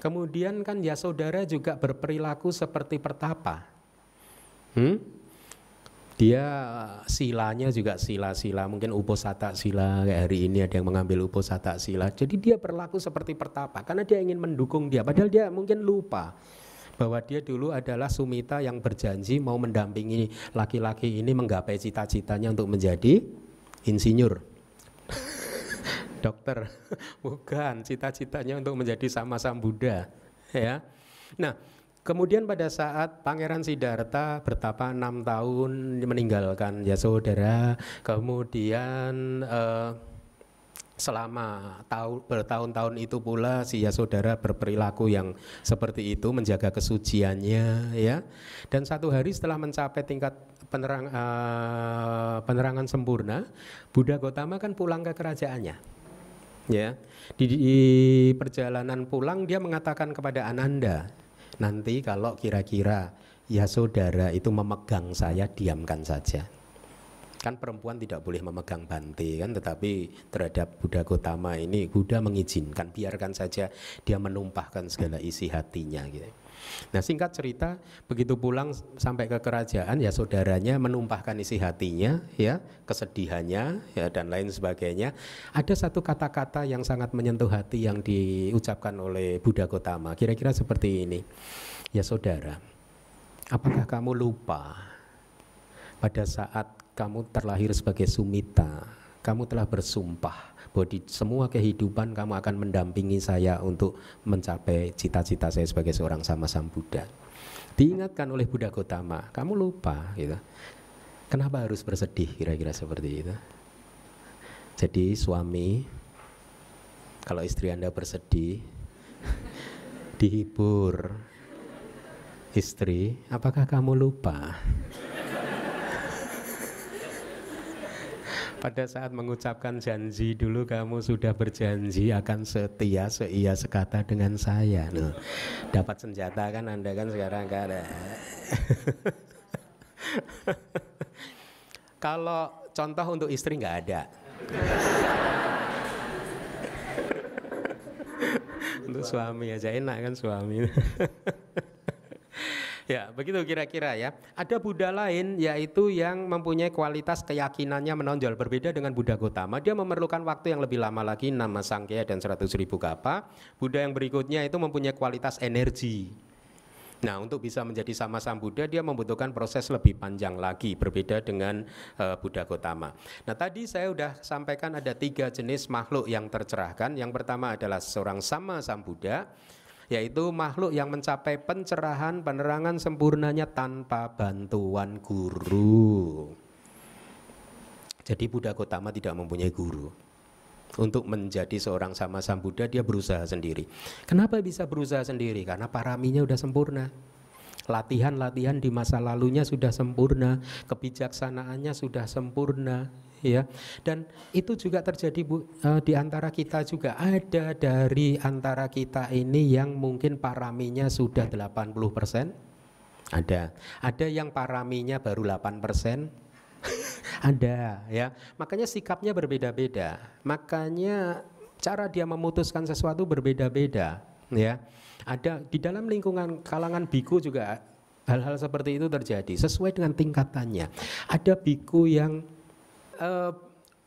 Kemudian kan Yasodhara juga berperilaku seperti Pertapa. Dia silanya juga sila-sila, mungkin uposatha sila, kayak hari ini ada yang mengambil uposatha sila. Jadi dia berlaku seperti Pertapa karena dia ingin mendukung dia, padahal dia mungkin lupa bahwa dia dulu adalah Sumita yang berjanji mau mendampingi laki-laki ini menggapai cita-citanya untuk menjadi insinyur, dokter. Bukan, cita-citanya untuk menjadi sama Sambuddha ya. Nah, Kemudian pada saat Pangeran Siddhartha bertapa 6 tahun meninggalkan Yasodhara, kemudian selama bertahun-tahun itu pula si Yasodhara berperilaku yang seperti itu, menjaga kesuciannya, ya. Dan satu hari setelah mencapai tingkat penerangan sempurna, Buddha Gotama kan pulang ke kerajaannya, ya. Di perjalanan pulang dia mengatakan kepada Ananda, nanti kalau kira-kira Yasodhara itu memegang saya, diamkan saja. Kan perempuan tidak boleh memegang bante kan, tetapi terhadap Buddha Gotama ini Buddha mengizinkan, biarkan saja dia menumpahkan segala isi hatinya gitu. Nah, singkat cerita, begitu pulang sampai ke kerajaan, ya saudaranya menumpahkan isi hatinya, ya, kesedihannya, ya, dan lain sebagainya. Ada satu kata-kata yang sangat menyentuh hati yang diucapkan oleh Buddha Gotama. Kira-kira seperti ini. Ya saudara, apakah kamu lupa pada saat kamu terlahir sebagai Sumita, kamu telah bersumpah bahwa di semua kehidupan kamu akan mendampingi saya untuk mencapai cita-cita saya sebagai seorang sama Sambuddha. Diingatkan oleh Buddha Gotama, kamu lupa gitu. Kenapa harus bersedih, kira-kira seperti itu. Jadi suami, kalau istri Anda bersedih, dihibur istri, apakah kamu lupa pada saat mengucapkan janji dulu kamu sudah berjanji akan setia seia sekata dengan saya. Nah, dapat senjata kan Anda kan sekarang kan ada. Kalau contoh untuk istri nggak ada. Untuk suami aja enak kan suami. Ya, begitu kira-kira ya. Ada Buddha lain yaitu yang mempunyai kualitas keyakinannya menonjol, berbeda dengan Buddha Gotama. Dia memerlukan waktu yang lebih lama lagi, 6 Sangkhya dan 100.000 Kappa. Buddha yang berikutnya itu mempunyai kualitas energi. Nah, untuk bisa menjadi sama Sambuddha dia membutuhkan proses lebih panjang lagi, berbeda dengan Buddha Gotama. Nah, tadi saya sudah sampaikan ada 3 jenis makhluk yang tercerahkan. Yang pertama adalah seorang sama Sambuddha, yaitu makhluk yang mencapai pencerahan, penerangan sempurnanya tanpa bantuan guru. Jadi Buddha Gotama tidak mempunyai guru. Untuk menjadi seorang sama Sambuddha dia berusaha sendiri. Kenapa bisa berusaha sendiri? Karena paraminya sudah sempurna. Latihan-latihan di masa lalunya sudah sempurna, kebijaksanaannya sudah sempurna, ya. Dan itu juga terjadi di antara kita juga. Ada dari antara kita ini yang mungkin paraminya sudah 80%. Ada yang paraminya baru 8%. Ada, ya. Makanya sikapnya berbeda-beda. Makanya cara dia memutuskan sesuatu berbeda-beda, ya. Ada di dalam lingkungan kalangan biku juga hal-hal seperti itu terjadi sesuai dengan tingkatannya. Ada biku yang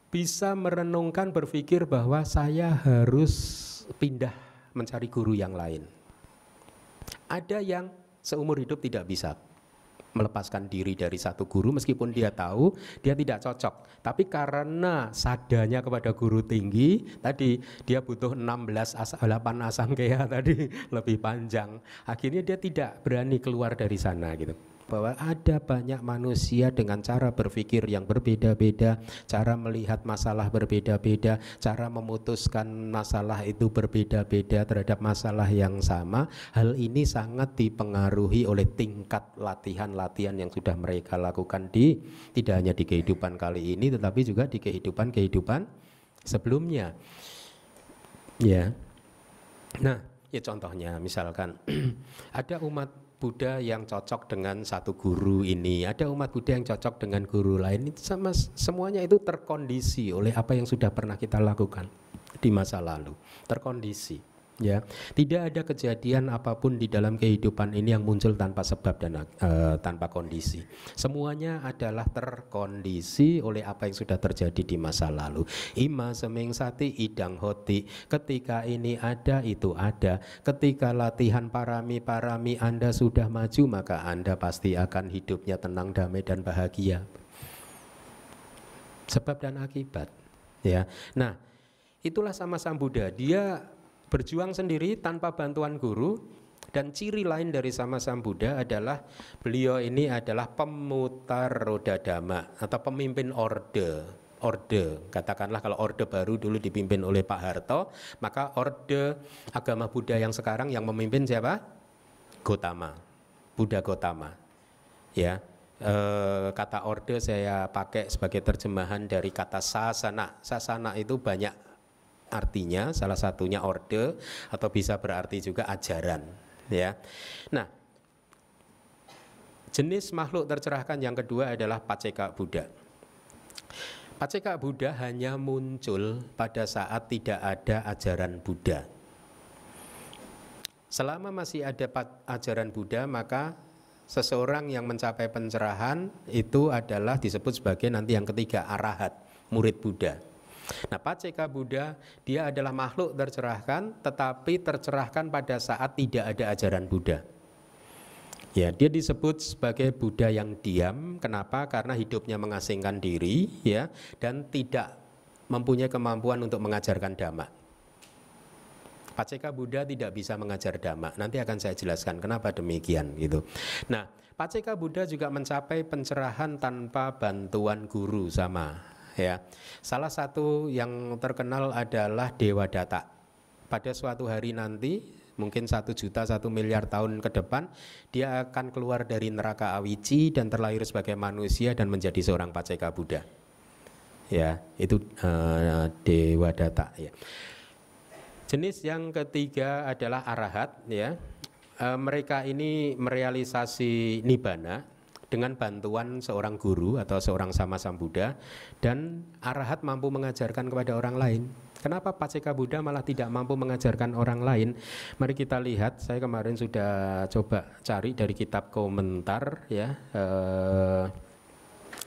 bisa merenungkan, berpikir bahwa saya harus pindah mencari guru yang lain. Ada yang seumur hidup tidak bisa melepaskan diri dari satu guru meskipun dia tahu dia tidak cocok, tapi karena sadanya kepada guru tinggi tadi dia butuh 8 asangkaya tadi lebih panjang, akhirnya dia tidak berani keluar dari sana gitu. Bahwa ada banyak manusia dengan cara berpikir yang berbeda-beda, cara melihat masalah berbeda-beda, cara memutuskan masalah itu berbeda-beda terhadap masalah yang sama. Hal ini sangat dipengaruhi oleh tingkat latihan-latihan yang sudah mereka lakukan tidak hanya di kehidupan kali ini tetapi juga di kehidupan sebelumnya. Ya. Nah, ya contohnya misalkan ada umat Buddha yang cocok dengan satu guru ini, ada umat Buddha yang cocok dengan guru lain. Itu sama, semuanya itu terkondisi oleh apa yang sudah pernah kita lakukan di masa lalu. Terkondisi, ya. Tidak ada kejadian apapun di dalam kehidupan ini yang muncul tanpa sebab dan tanpa kondisi. Semuanya adalah terkondisi oleh apa yang sudah terjadi di masa lalu. Ima seming sati idang hoti. Ketika ini ada, itu ada. Ketika latihan parami Anda sudah maju, maka Anda pasti akan hidupnya tenang, damai dan bahagia. Sebab dan akibat, ya. Nah, itulah sama Sambuddha. Dia berjuang sendiri tanpa bantuan guru. Dan ciri lain dari Sama Sambuddha adalah beliau ini adalah pemutar roda dhamma atau pemimpin orde. Katakanlah kalau orde baru dulu dipimpin oleh Pak Harto, maka orde agama Buddha yang sekarang yang memimpin siapa? Gotama, Buddha Gotama. Ya, kata orde saya pakai sebagai terjemahan dari kata sasana. Sasana itu banyak artinya, salah satunya orde atau bisa berarti juga ajaran. Ya, nah jenis makhluk tercerahkan yang kedua adalah Paceka Buddha. Paceka Buddha hanya muncul pada saat tidak ada ajaran Buddha. Selama masih ada ajaran Buddha, maka seseorang yang mencapai pencerahan itu adalah disebut sebagai nanti yang ketiga arahat, murid Buddha. Nah, Paceka Buddha dia adalah makhluk tercerahkan, tetapi tercerahkan pada saat tidak ada ajaran Buddha. Ya, dia disebut sebagai Buddha yang diam. Kenapa? Karena hidupnya mengasingkan diri, ya, dan tidak mempunyai kemampuan untuk mengajarkan dhamma. Paceka Buddha tidak bisa mengajar dhamma. Nanti akan saya jelaskan kenapa demikian gitu. Nah, Paceka Buddha juga mencapai pencerahan tanpa bantuan guru sama. Ya, salah satu yang terkenal adalah Dewadatta. Pada suatu hari nanti, mungkin 1 juta 1 miliar tahun ke depan, dia akan keluar dari neraka Awici dan terlahir sebagai manusia dan menjadi seorang Paceka Buddha. Ya, itu Dewadatta. Ya. Jenis yang ketiga adalah arahat. Ya, mereka ini merealisasi nibbana dengan bantuan seorang guru atau seorang Sama Sambuddha, dan arahat mampu mengajarkan kepada orang lain. Kenapa Paceka Buddha malah tidak mampu mengajarkan orang lain? Mari kita lihat, saya kemarin sudah coba cari dari kitab komentar ya.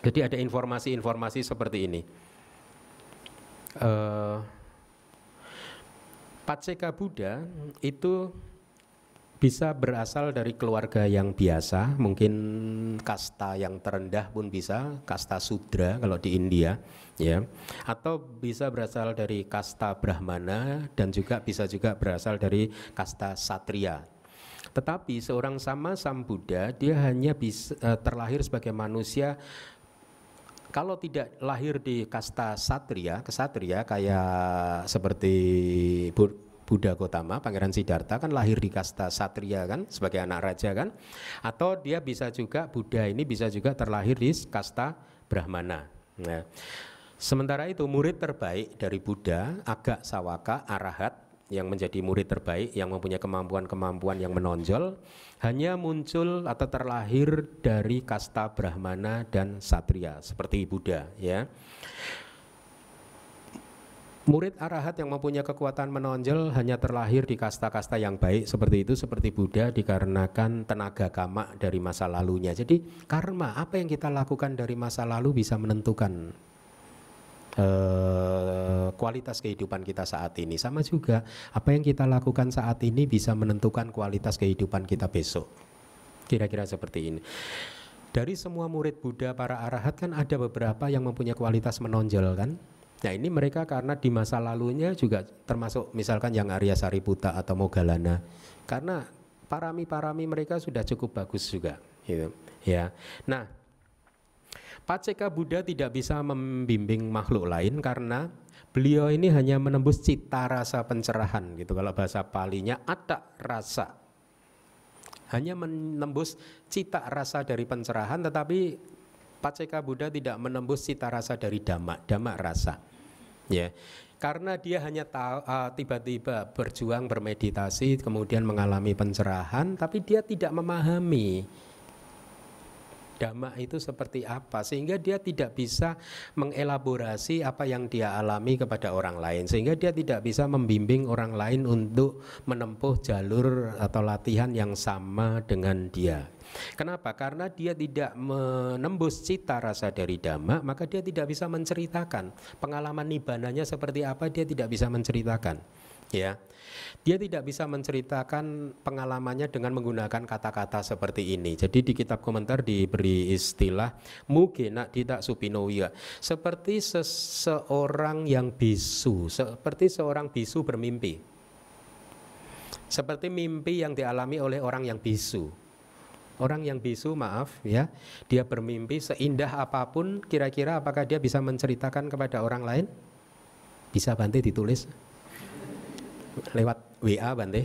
Jadi ada informasi-informasi seperti ini. Paceka Buddha itu bisa berasal dari keluarga yang biasa, mungkin kasta yang terendah pun bisa, kasta Sudra kalau di India, ya, atau bisa berasal dari kasta Brahmana dan juga bisa juga berasal dari kasta Satria. Tetapi seorang Sama Sambuddha dia hanya bisa terlahir sebagai manusia. Kalau tidak lahir di kasta Satria, kesatria kayak seperti Buddha Gotama, Pangeran Siddhartha kan lahir di kasta Satria kan, sebagai anak raja kan. Atau dia bisa juga, Buddha ini bisa juga terlahir di kasta Brahmana. Nah, sementara itu murid terbaik dari Buddha, Agga Sawaka, arahat, yang menjadi murid terbaik, yang mempunyai kemampuan-kemampuan yang menonjol, hanya muncul atau terlahir dari kasta Brahmana dan Satria, seperti Buddha ya. Murid arahat yang mempunyai kekuatan menonjol hanya terlahir di kasta-kasta yang baik seperti itu, seperti Buddha, dikarenakan tenaga kama dari masa lalunya. Jadi karma, apa yang kita lakukan dari masa lalu bisa menentukan kualitas kehidupan kita saat ini. Sama juga apa yang kita lakukan saat ini bisa menentukan kualitas kehidupan kita besok. Kira-kira seperti ini. Dari semua murid Buddha para arahat kan ada beberapa yang mempunyai kualitas menonjol kan. Nah ini mereka karena di masa lalunya juga termasuk misalkan yang Arya Sariputta atau Moggallana, karena parami-parami mereka sudah cukup bagus juga gitu. Ya. Nah, Paceka Buddha tidak bisa membimbing makhluk lain karena beliau ini hanya menembus cita rasa pencerahan gitu. Kalau bahasa Palinya atta rasa, hanya menembus cita rasa dari pencerahan, tetapi Paceka Buddha tidak menembus cita rasa dari dhamma rasa. Ya, karena dia hanya tiba-tiba berjuang bermeditasi kemudian mengalami pencerahan, tapi dia tidak memahami dhamma itu seperti apa, sehingga dia tidak bisa mengelaborasi apa yang dia alami kepada orang lain, sehingga dia tidak bisa membimbing orang lain untuk menempuh jalur atau latihan yang sama dengan dia. Kenapa? Karena dia tidak menembus cita rasa dari dhamma, maka dia tidak bisa menceritakan pengalaman nibbananya seperti apa, dia tidak bisa menceritakan. Ya, dia tidak bisa menceritakan pengalamannya dengan menggunakan kata-kata seperti ini. Jadi di kitab komentar diberi istilah mugena dita supinowiya, seperti seseorang yang bisu, seperti seorang bisu bermimpi. Seperti mimpi yang dialami oleh orang yang bisu. Orang yang bisu, maaf ya, dia bermimpi seindah apapun, kira-kira apakah dia bisa menceritakan kepada orang lain? Bisa, Bante, ditulis lewat WA, Bante.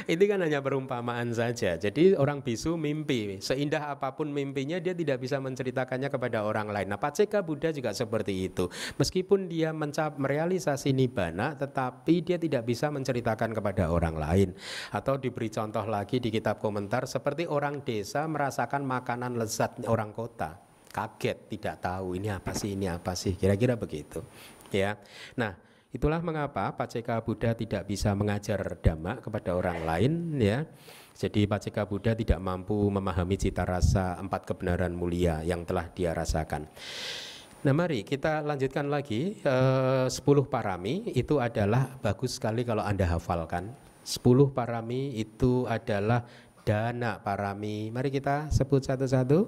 Ini kan hanya perumpamaan saja. Jadi orang bisu mimpi, seindah apapun mimpinya dia tidak bisa menceritakannya kepada orang lain. Nah, Paceka Buddha juga seperti itu. Meskipun dia merealisasi nibbana, tetapi dia tidak bisa menceritakan kepada orang lain. Atau diberi contoh lagi di kitab komentar, seperti orang desa merasakan makanan lezat orang kota, kaget, tidak tahu ini apa sih, kira-kira begitu ya. Nah, itulah mengapa Paceka Buddha tidak bisa mengajar Dhamma kepada orang lain ya. Jadi Paceka Buddha tidak mampu memahami cita rasa 4 kebenaran mulia yang telah dia rasakan. Nah, mari kita lanjutkan lagi. 10 parami itu adalah bagus sekali kalau Anda hafalkan. 10 parami itu adalah dana parami. Mari kita sebut satu-satu.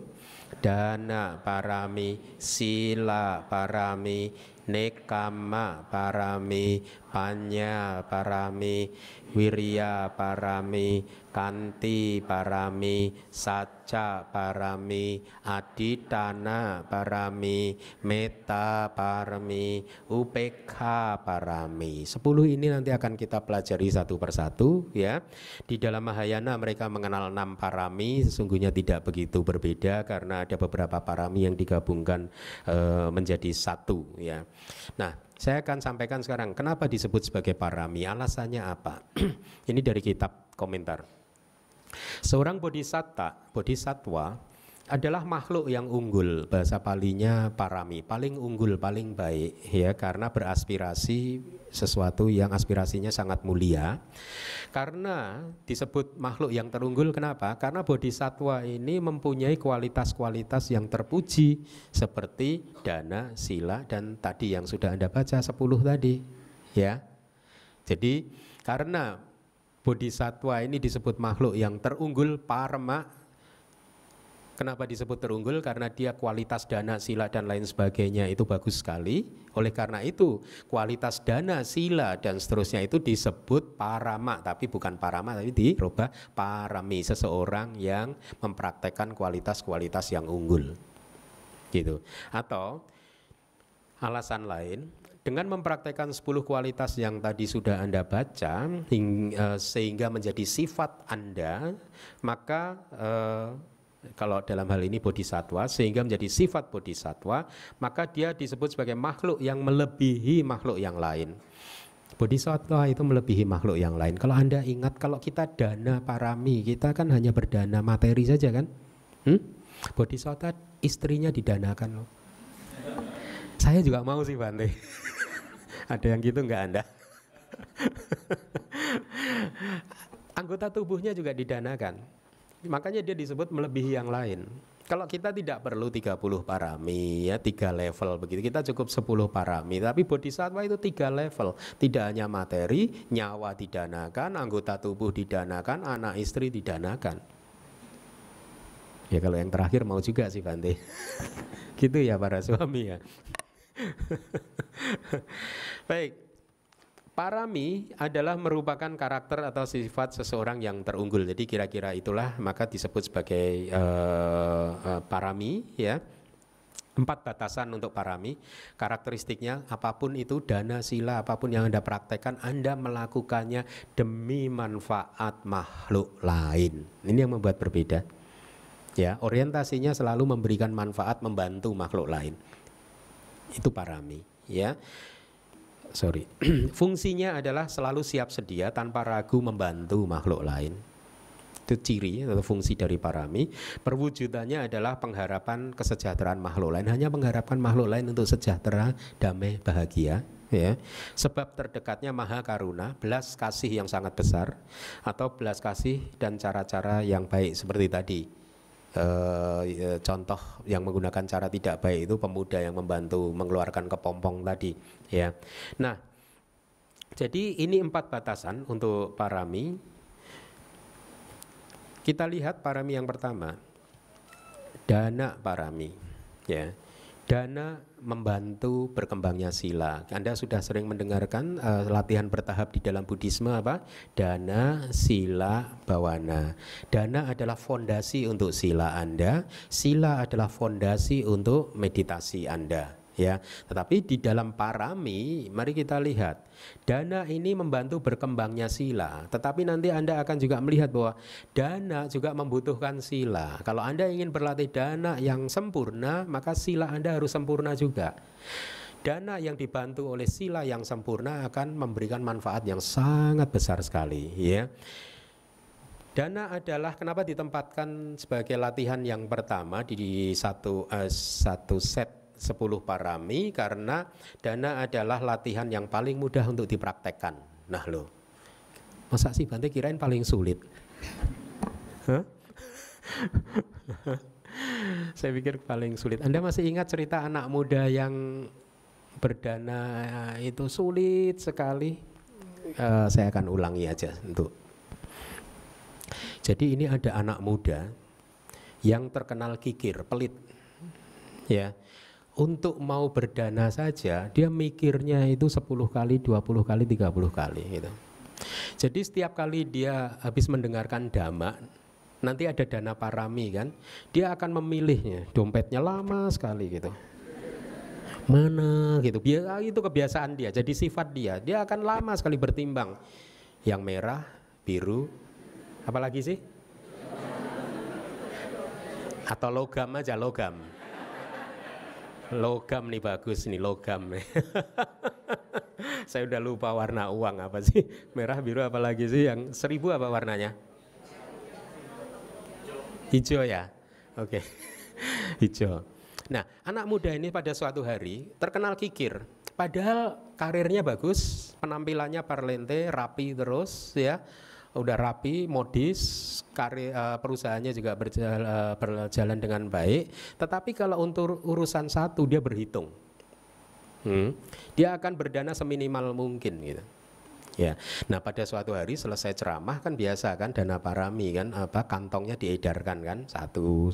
Dana parami, sila parami, nekama parami, panya parami, wirya parami, kanti parami, saca parami, aditana parami, metta parami, upekha parami. 10 ini nanti akan kita pelajari satu persatu ya. Di dalam Mahayana mereka mengenal 6 parami, sesungguhnya tidak begitu berbeda karena ada beberapa parami yang digabungkan menjadi satu ya. Nah, saya akan sampaikan sekarang kenapa disebut sebagai parami, alasannya apa. Ini dari kitab komentar. Seorang bodhisattva adalah makhluk yang unggul, bahasa palinya parami, paling unggul, paling baik ya, karena beraspirasi sesuatu yang aspirasinya sangat mulia. Karena disebut makhluk yang terunggul, kenapa? Karena bodhisattva ini mempunyai kualitas-kualitas yang terpuji seperti dana, sila, dan tadi yang sudah Anda baca 10 tadi ya. Jadi karena bodhisattva ini disebut makhluk yang terunggul, parma. Kenapa disebut terunggul? Karena dia kualitas dana, sila, dan lain sebagainya itu bagus sekali. Oleh karena itu kualitas dana, sila, dan seterusnya itu disebut parama. Tapi bukan parama, tapi dirubah parami. Seseorang yang mempraktekkan kualitas-kualitas yang unggul gitu. Atau alasan lain, dengan mempraktekkan 10 kualitas yang tadi sudah Anda baca sehingga menjadi sifat Anda, maka kalau dalam hal ini bodhisattva, sehingga menjadi sifat bodhisattva, maka dia disebut sebagai makhluk yang melebihi makhluk yang lain. Bodhisattva itu melebihi makhluk yang lain. Kalau Anda ingat, kalau kita dana parami, kita kan hanya berdana materi saja kan? Bodhisattva istrinya didanakan loh. Saya juga mau sih, Bante. Ada yang gitu nggak Anda? Anggota tubuhnya juga didanakan. Makanya dia disebut melebihi yang lain. Kalau kita tidak perlu 30 parami ya, 3 level begitu. Kita cukup 10 parami. Tapi bodhisattva itu 3 level. Tidak hanya materi, nyawa didanakan, anggota tubuh didanakan, anak istri didanakan. Ya kalau yang terakhir mau juga sih, Bante. Gitu ya para suami ya. Baik. Parami adalah merupakan karakter atau sifat seseorang yang terunggul. Jadi kira-kira itulah maka disebut sebagai parami ya. 4 batasan untuk parami. Karakteristiknya apapun itu, dana, sila, apapun yang Anda praktekkan, Anda melakukannya demi manfaat makhluk lain. Ini yang membuat berbeda. Ya, orientasinya selalu memberikan manfaat, membantu makhluk lain. Itu parami ya. Fungsinya adalah selalu siap sedia tanpa ragu membantu makhluk lain. Itu ciri atau fungsi dari parami. Perwujudannya adalah pengharapan kesejahteraan makhluk lain. Hanya mengharapkan makhluk lain untuk sejahtera, damai, bahagia ya. Sebab terdekatnya maha karuna, belas kasih yang sangat besar, atau belas kasih dan cara-cara yang baik seperti tadi. Contoh yang menggunakan cara tidak baik itu pemuda yang membantu mengeluarkan kepompong tadi ya. Nah, jadi ini 4 batasan untuk parami. Kita lihat parami yang pertama, dana parami ya. Dana membantu berkembangnya sila. Anda sudah sering mendengarkan latihan bertahap di dalam Buddhisme apa? Dana, sila, bawana. Dana adalah fondasi untuk sila Anda, sila adalah fondasi untuk meditasi Anda. Ya, tetapi di dalam parami, mari kita lihat, dana ini membantu berkembangnya sila. Tetapi nanti Anda akan juga melihat bahwa dana juga membutuhkan sila. Kalau Anda ingin berlatih dana yang sempurna, maka sila Anda harus sempurna juga. Dana yang dibantu oleh sila yang sempurna akan memberikan manfaat yang sangat besar sekali. Ya. Dana adalah kenapa ditempatkan sebagai latihan yang pertama di satu set 10 parami, karena dana adalah latihan yang paling mudah untuk dipraktekkan. Nah loh, masa sih Bante kirain paling sulit? Hah? Saya pikir paling sulit. Anda masih ingat cerita anak muda yang berdana itu sulit sekali? Saya akan ulangi aja untuk. Jadi ini ada anak muda yang terkenal kikir, pelit, ya. Untuk mau berdana saja, dia mikirnya itu 10 kali, 20 kali, 30 kali gitu. Jadi setiap kali dia habis mendengarkan dhamma, nanti ada dana parami kan, dia akan memilihnya, dompetnya lama sekali gitu. Mana gitu, itu kebiasaan dia, jadi sifat dia. Dia akan lama sekali bertimbang. Yang merah, biru, apalagi sih? Atau logam aja, logam. Logam nih bagus nih, logam nih. Saya udah lupa warna uang apa sih. Merah, biru apa lagi sih yang 1000 apa warnanya? Hijau ya? Oke. Hijau. Nah, anak muda ini pada suatu hari terkenal kikir. Padahal karirnya bagus, penampilannya parlente, rapi terus ya. Udah rapi, modis, perusahaannya juga berjalan dengan baik. Tetapi kalau untuk urusan satu dia berhitung, dia akan berdana seminimal mungkin gitu. Ya, nah pada suatu hari selesai ceramah kan biasa kan dana parami kan, kantongnya diedarkan kan, satu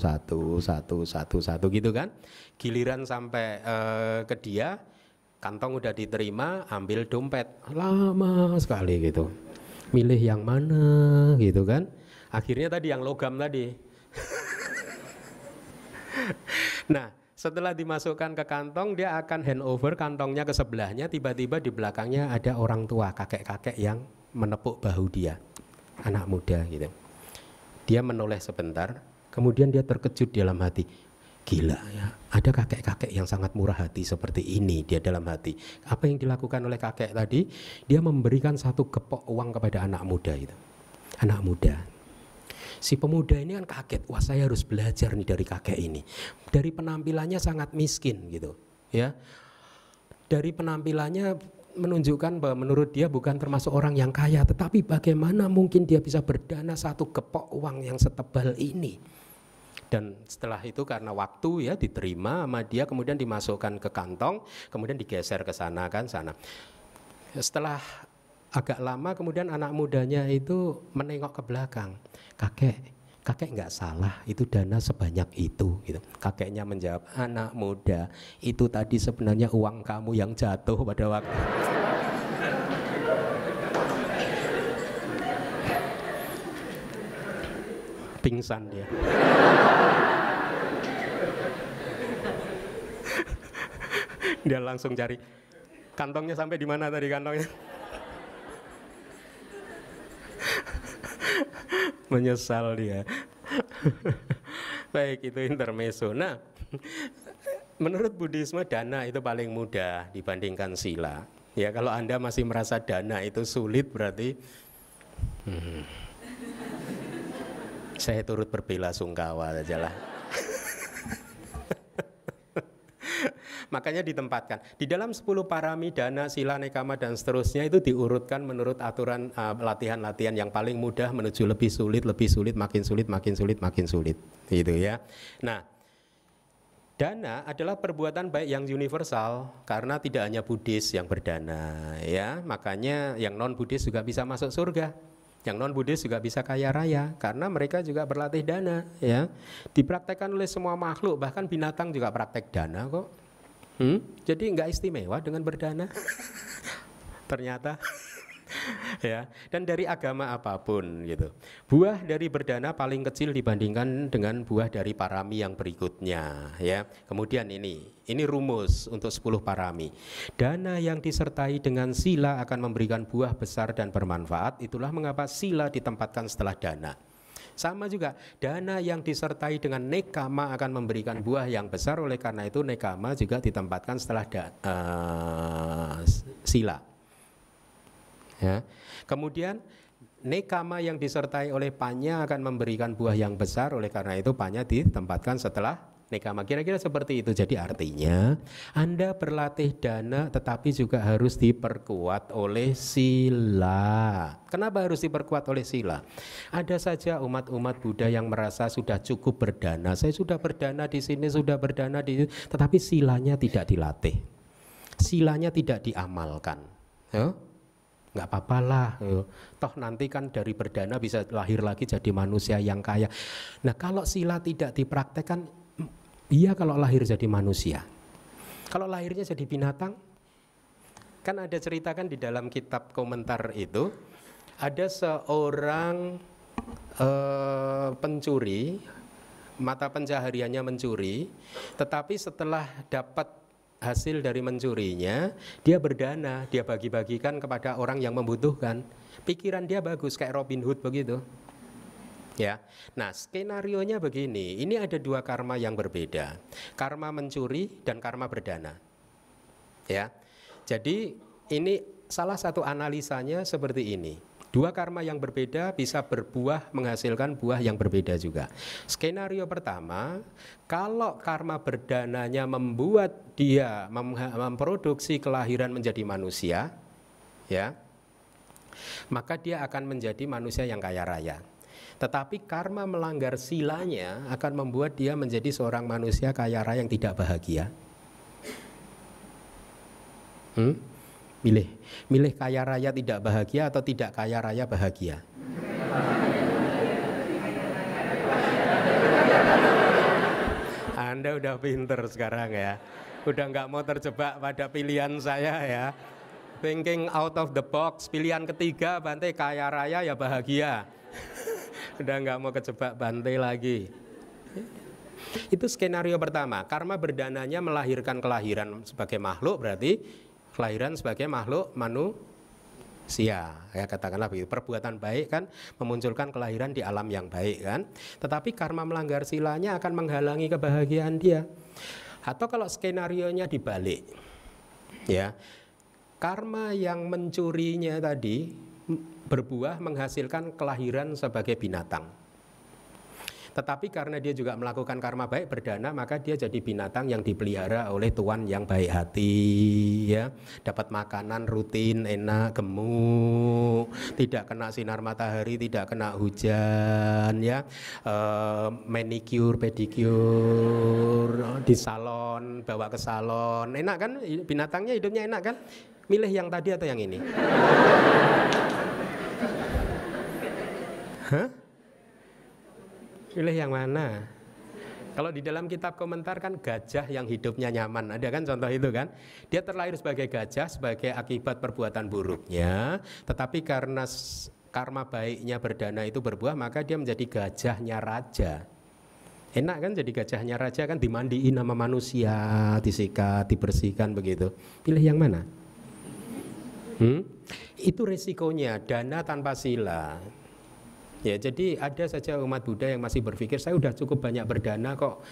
gitu kan. Giliran sampai ke dia, kantong udah diterima, ambil dompet, lama sekali gitu. Milih yang mana gitu kan. Akhirnya tadi yang logam tadi. Nah setelah dimasukkan ke kantong, dia akan hand over kantongnya ke sebelahnya. Tiba-tiba di belakangnya ada orang tua, kakek-kakek yang menepuk bahu dia, anak muda gitu. Dia menoleh sebentar, kemudian dia terkejut dalam hati. Gila ya, ada kakek-kakek yang sangat murah hati seperti ini dia dalam hati. Apa yang dilakukan oleh kakek tadi? Dia memberikan satu gepok uang kepada anak muda itu. Anak muda. Si pemuda ini kan kaget, wah saya harus belajar nih dari kakek ini. Dari penampilannya sangat miskin gitu, ya. Dari penampilannya menunjukkan bahwa menurut dia bukan termasuk orang yang kaya, tetapi bagaimana mungkin dia bisa berdana satu gepok uang yang setebal ini? Dan setelah itu karena waktu ya diterima sama dia, kemudian dimasukkan ke kantong, kemudian digeser ke sana kan sana. Setelah agak lama kemudian anak mudanya itu menengok ke belakang. Kakek nggak salah, itu dana sebanyak itu gitu. Kakeknya menjawab, anak muda, itu tadi sebenarnya uang kamu yang jatuh pada waktu. Pingsan dia. Dia langsung cari kantongnya, sampai di mana tadi kantongnya. Menyesal dia. Baik, itu intermezzo. Nah, menurut Buddhisme dana itu paling mudah dibandingkan sila. Ya, kalau Anda masih merasa dana itu sulit berarti saya turut berbelasungkawa saja lah. Makanya ditempatkan di dalam 10 parami, dana, sila, nekama dan seterusnya itu diurutkan menurut aturan latihan-latihan yang paling mudah menuju lebih sulit, makin sulit, makin sulit, makin sulit, gitu ya. Nah, dana adalah perbuatan baik yang universal karena tidak hanya Buddhis yang berdana, ya. Makanya yang non Buddhis juga bisa masuk surga. Yang non Buddhis juga bisa kaya raya karena mereka juga berlatih dana, ya. Dipraktekkan oleh semua makhluk, bahkan binatang juga praktek dana kok. Jadi nggak istimewa dengan berdana. Ternyata. Ya, dan dari agama apapun gitu. Buah dari berdana paling kecil dibandingkan dengan buah dari parami yang berikutnya, ya. Kemudian ini rumus untuk 10 parami. Dana yang disertai dengan sila akan memberikan buah besar dan bermanfaat. Itulah mengapa sila ditempatkan setelah dana. Sama juga, dana yang disertai dengan nekama akan memberikan buah yang besar. Oleh karena itu nekama juga ditempatkan setelah sila. Ya. Kemudian nekama yang disertai oleh panya akan memberikan buah yang besar. Oleh karena itu panya ditempatkan setelah nekama. Kira-kira seperti itu. Jadi artinya Anda berlatih dana tetapi juga harus diperkuat oleh sila. Kenapa harus diperkuat oleh sila? Ada saja umat-umat Buddha yang merasa sudah cukup berdana. Saya sudah berdana di sini, sudah berdana di sini, tetapi silanya tidak dilatih. Silanya tidak diamalkan. Ya? Nggak apa-apa lah, toh nanti kan dari berdana bisa lahir lagi jadi manusia yang kaya. Nah kalau sila tidak dipraktekkan, iya kalau lahir jadi manusia. Kalau lahirnya jadi binatang, kan ada ceritakan di dalam kitab komentar itu, ada seorang pencuri, mata pencahariannya mencuri, tetapi setelah dapat hasil dari mencurinya, dia berdana, dia bagi-bagikan kepada orang yang membutuhkan. Pikiran dia bagus, kayak Robin Hood begitu. Ya, nah skenarionya begini, ini ada dua karma yang berbeda, karma mencuri dan karma berdana. Ya, jadi ini salah satu analisanya seperti ini. Dua karma yang berbeda bisa berbuah menghasilkan buah yang berbeda juga. Skenario pertama, kalau karma berdananya membuat dia memproduksi kelahiran menjadi manusia, ya, maka dia akan menjadi manusia yang kaya raya. Tetapi karma melanggar silanya akan membuat dia menjadi seorang manusia kaya raya yang tidak bahagia. Milih kaya raya tidak bahagia atau tidak kaya raya bahagia? Anda udah pinter sekarang ya. Udah nggak mau terjebak pada pilihan saya ya. Thinking out of the box. Pilihan ketiga Bante kaya raya ya bahagia. Udah nggak mau kejebak Bante lagi. Itu skenario pertama. Karma berdananya melahirkan kelahiran sebagai makhluk, berarti kelahiran sebagai makhluk manusia, ya katakanlah begitu. Perbuatan baik kan memunculkan kelahiran di alam yang baik kan. Tetapi karma melanggar silanya akan menghalangi kebahagiaan dia. Atau kalau skenarionya dibalik, ya, karma yang mencurinya tadi berbuah menghasilkan kelahiran sebagai binatang. Tetapi karena dia juga melakukan karma baik berdana, maka dia jadi binatang yang dipelihara oleh tuan yang baik hati, ya. Dapat makanan rutin, enak, gemuk, tidak kena sinar matahari, tidak kena hujan, ya. Manicure, pedicure di salon, bawa ke salon, enak kan? Binatangnya hidupnya enak kan? Milih yang tadi atau yang ini? Hah? Pilih yang mana? Kalau di dalam kitab komentar kan gajah yang hidupnya nyaman. Ada kan contoh itu kan? Dia terlahir sebagai gajah sebagai akibat perbuatan buruknya. Tetapi karena karma baiknya berdana itu berbuah, maka dia menjadi gajahnya raja. Enak kan jadi gajahnya raja kan, dimandiin sama manusia, disikat, dibersihkan begitu. Pilih yang mana? Itu resikonya dana tanpa sila. Ya, jadi ada saja umat Buddha yang masih berpikir saya sudah cukup banyak berdana kok,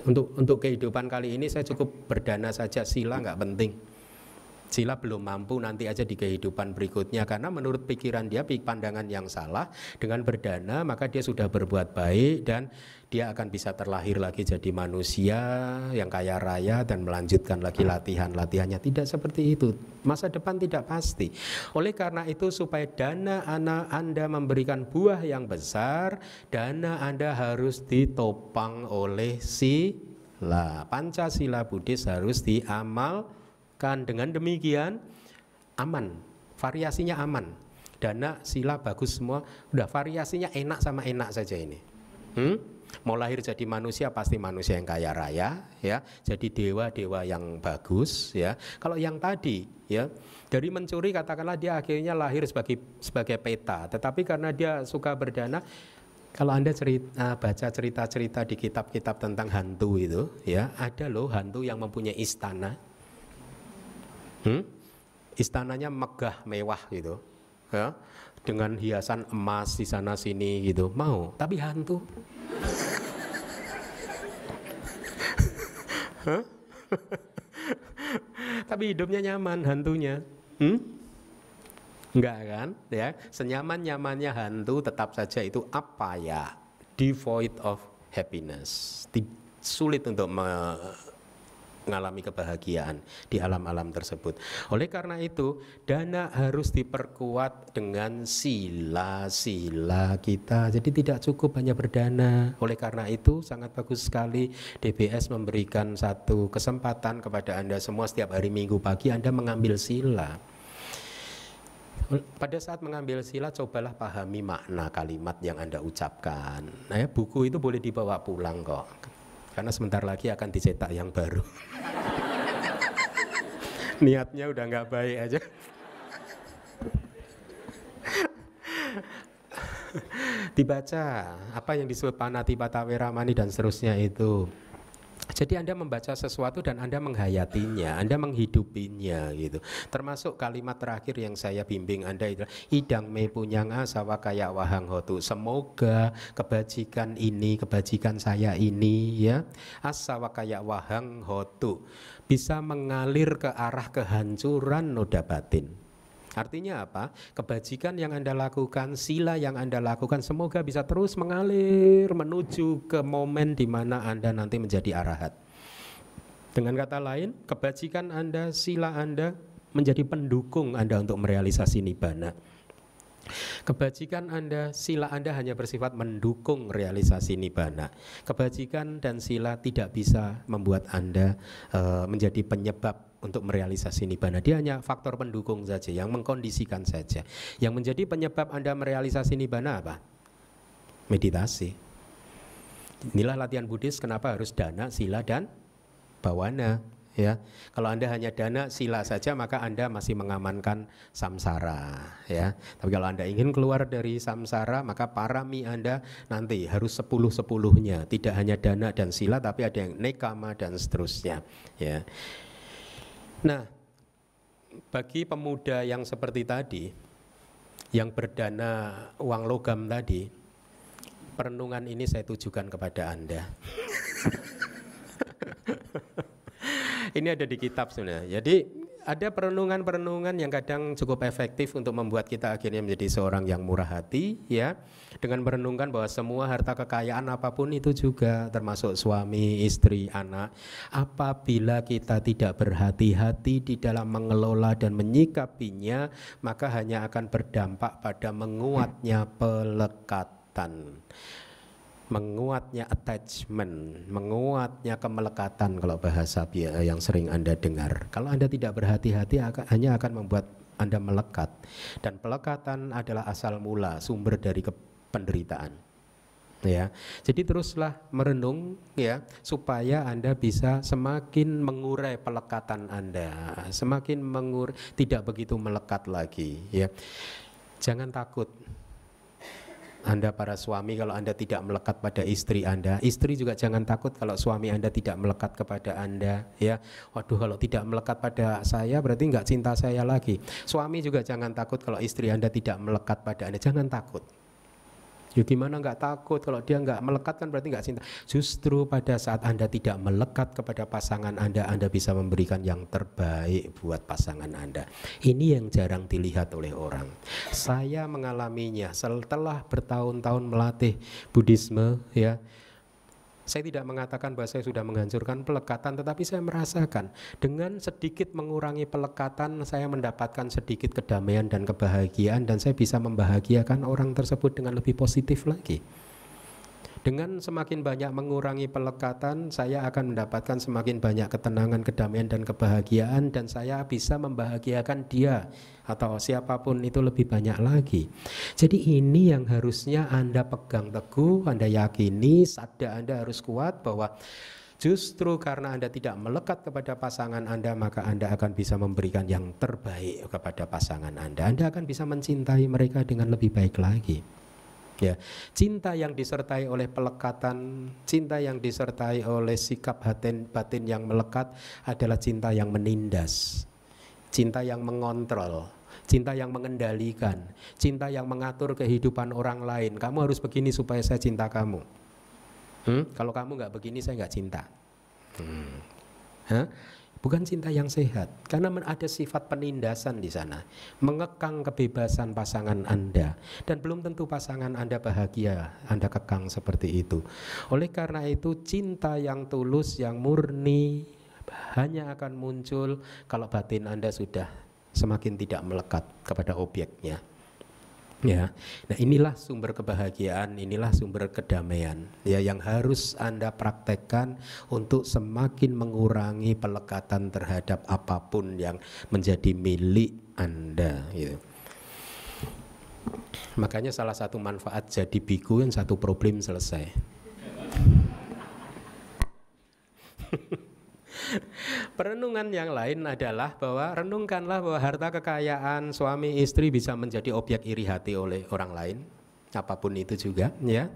untuk kehidupan kali ini saya cukup berdana saja, sila nggak penting. Sila belum mampu, nanti aja di kehidupan berikutnya. Karena menurut pikiran dia, pandangan yang salah, dengan berdana maka dia sudah berbuat baik dan dia akan bisa terlahir lagi jadi manusia yang kaya raya dan melanjutkan lagi latihannya. Tidak seperti itu. Masa depan tidak pasti. Oleh karena itu supaya dana Anda memberikan buah yang besar, dana Anda harus ditopang oleh sila. Pancasila Buddhis harus diamalkan. Dengan demikian aman, variasinya aman. Dana, sila bagus semua, udah variasinya enak sama enak saja ini. Mau lahir jadi manusia pasti manusia yang kaya raya, ya. Jadi dewa-dewa yang bagus, ya. Kalau yang tadi, ya, dari mencuri katakanlah dia akhirnya lahir sebagai peta, tetapi karena dia suka berdana. Kalau Anda baca cerita-cerita di kitab-kitab tentang hantu itu, ya, ada loh hantu yang mempunyai istana. Istananya megah mewah gitu, ya, dengan hiasan emas di sana sini gitu, mau, tapi hantu. Tapi hidupnya nyaman hantunya. Enggak kan, ya. Senyaman-nyamannya hantu tetap saja itu apa ya? Devoid of happiness. Sulit untuk mengalami kebahagiaan di alam-alam tersebut. Oleh karena itu, dana harus diperkuat dengan sila-sila kita. Jadi tidak cukup hanya berdana. Oleh karena itu, sangat bagus sekali DBS memberikan satu kesempatan kepada Anda semua setiap hari Minggu pagi Anda mengambil sila. Pada saat mengambil sila, cobalah pahami makna kalimat yang Anda ucapkan. Nah, ya, buku itu boleh dibawa pulang kok. Karena sebentar lagi akan dicetak yang baru. Niatnya udah nggak baik aja. Dibaca apa yang disebut Panatipata Weramani dan seterusnya itu. Jadi Anda membaca sesuatu dan Anda menghayatinya, Anda menghidupinya gitu. Termasuk kalimat terakhir yang saya bimbing Anda itu, idang me punyang asawa kaya wahang hotu. Semoga kebajikan ini, kebajikan saya ini, ya, asawa kaya wahang hotu, bisa mengalir ke arah kehancuran noda batin. Artinya apa? Kebajikan yang Anda lakukan, sila yang Anda lakukan, semoga bisa terus mengalir menuju ke momen di mana Anda nanti menjadi arahat. Dengan kata lain, kebajikan Anda, sila Anda menjadi pendukung Anda untuk merealisasi nibbana. Kebajikan Anda, sila Anda hanya bersifat mendukung realisasi nibbana. Kebajikan dan sila tidak bisa membuat Anda menjadi penyebab untuk merealisasi nibbana. Dia hanya faktor pendukung saja, yang mengkondisikan saja. Yang menjadi penyebab Anda merealisasi nibbana apa? Meditasi. Inilah latihan Buddhis kenapa harus dana, sila, dan bawana. Ya, kalau Anda hanya dana sila saja maka Anda masih mengamankan samsara, ya. Tapi kalau Anda ingin keluar dari samsara maka parami Anda nanti harus 10-10-nya, tidak hanya dana dan sila tapi ada yang nekama dan seterusnya, ya. Nah, bagi pemuda yang seperti tadi, yang berdana uang logam tadi, perenungan ini saya tujukan kepada Anda. Ini ada di kitab sebenarnya. Jadi ada perenungan-perenungan yang kadang cukup efektif untuk membuat kita akhirnya menjadi seorang yang murah hati, ya. Dengan merenungkan bahwa semua harta kekayaan apapun itu juga termasuk suami, istri, anak, apabila kita tidak berhati-hati di dalam mengelola dan menyikapinya, maka hanya akan berdampak pada menguatnya pelekatan, menguatnya attachment, menguatnya kemelekatan kalau bahasa yang sering Anda dengar. Kalau Anda tidak berhati-hati hanya akan membuat Anda melekat. Dan pelekatan adalah asal mula, sumber dari penderitaan. Ya, jadi teruslah merenung, ya, supaya Anda bisa semakin mengurai pelekatan Anda, semakin tidak begitu melekat lagi. Ya, jangan takut. Anda para suami kalau Anda tidak melekat pada istri Anda, istri juga jangan takut kalau suami Anda tidak melekat kepada Anda, ya. Waduh, kalau tidak melekat pada saya berarti nggak cinta saya lagi. Suami juga jangan takut kalau istri Anda tidak melekat pada Anda, jangan takut. Ya gimana nggak takut, kalau dia nggak melekat kan berarti nggak cinta. Justru pada saat Anda tidak melekat kepada pasangan Anda bisa memberikan yang terbaik buat pasangan Anda. Ini yang jarang dilihat oleh orang. Saya mengalaminya setelah bertahun-tahun melatih Buddhisme, ya. Saya tidak mengatakan bahwa saya sudah menghancurkan pelekatan, tetapi saya merasakan dengan sedikit mengurangi pelekatan, saya mendapatkan sedikit kedamaian dan kebahagiaan, dan saya bisa membahagiakan orang tersebut dengan lebih positif lagi. Dengan semakin banyak mengurangi pelekatan, saya akan mendapatkan semakin banyak ketenangan, kedamaian, dan kebahagiaan, dan saya bisa membahagiakan dia atau siapapun itu lebih banyak lagi. Jadi ini yang harusnya Anda pegang teguh, Anda yakini, sadar Anda harus kuat bahwa justru karena Anda tidak melekat kepada pasangan Anda, maka Anda akan bisa memberikan yang terbaik kepada pasangan Anda. Anda akan bisa mencintai mereka dengan lebih baik lagi. Ya, cinta yang disertai oleh pelekatan, cinta yang disertai oleh sikap batin yang melekat adalah cinta yang menindas, cinta yang mengontrol, cinta yang mengendalikan, cinta yang mengatur kehidupan orang lain. Kamu harus begini supaya saya cinta kamu. Kalau kamu nggak begini, saya nggak cinta. Bukan cinta yang sehat, karena ada sifat penindasan di sana, mengekang kebebasan pasangan Anda, dan belum tentu pasangan Anda bahagia Anda kekang seperti itu. Oleh karena itu, cinta yang tulus, yang murni hanya akan muncul kalau batin Anda sudah semakin tidak melekat kepada objeknya. Ya, nah inilah sumber kebahagiaan, inilah sumber kedamaian ya yang harus Anda praktekkan untuk semakin mengurangi pelekatan terhadap apapun yang menjadi milik Anda gitu. Makanya salah satu manfaat jadi biku yang satu problem selesai. Perenungan yang lain adalah bahwa renungkanlah bahwa harta kekayaan suami istri bisa menjadi objek iri hati oleh orang lain, apapun itu juga ya,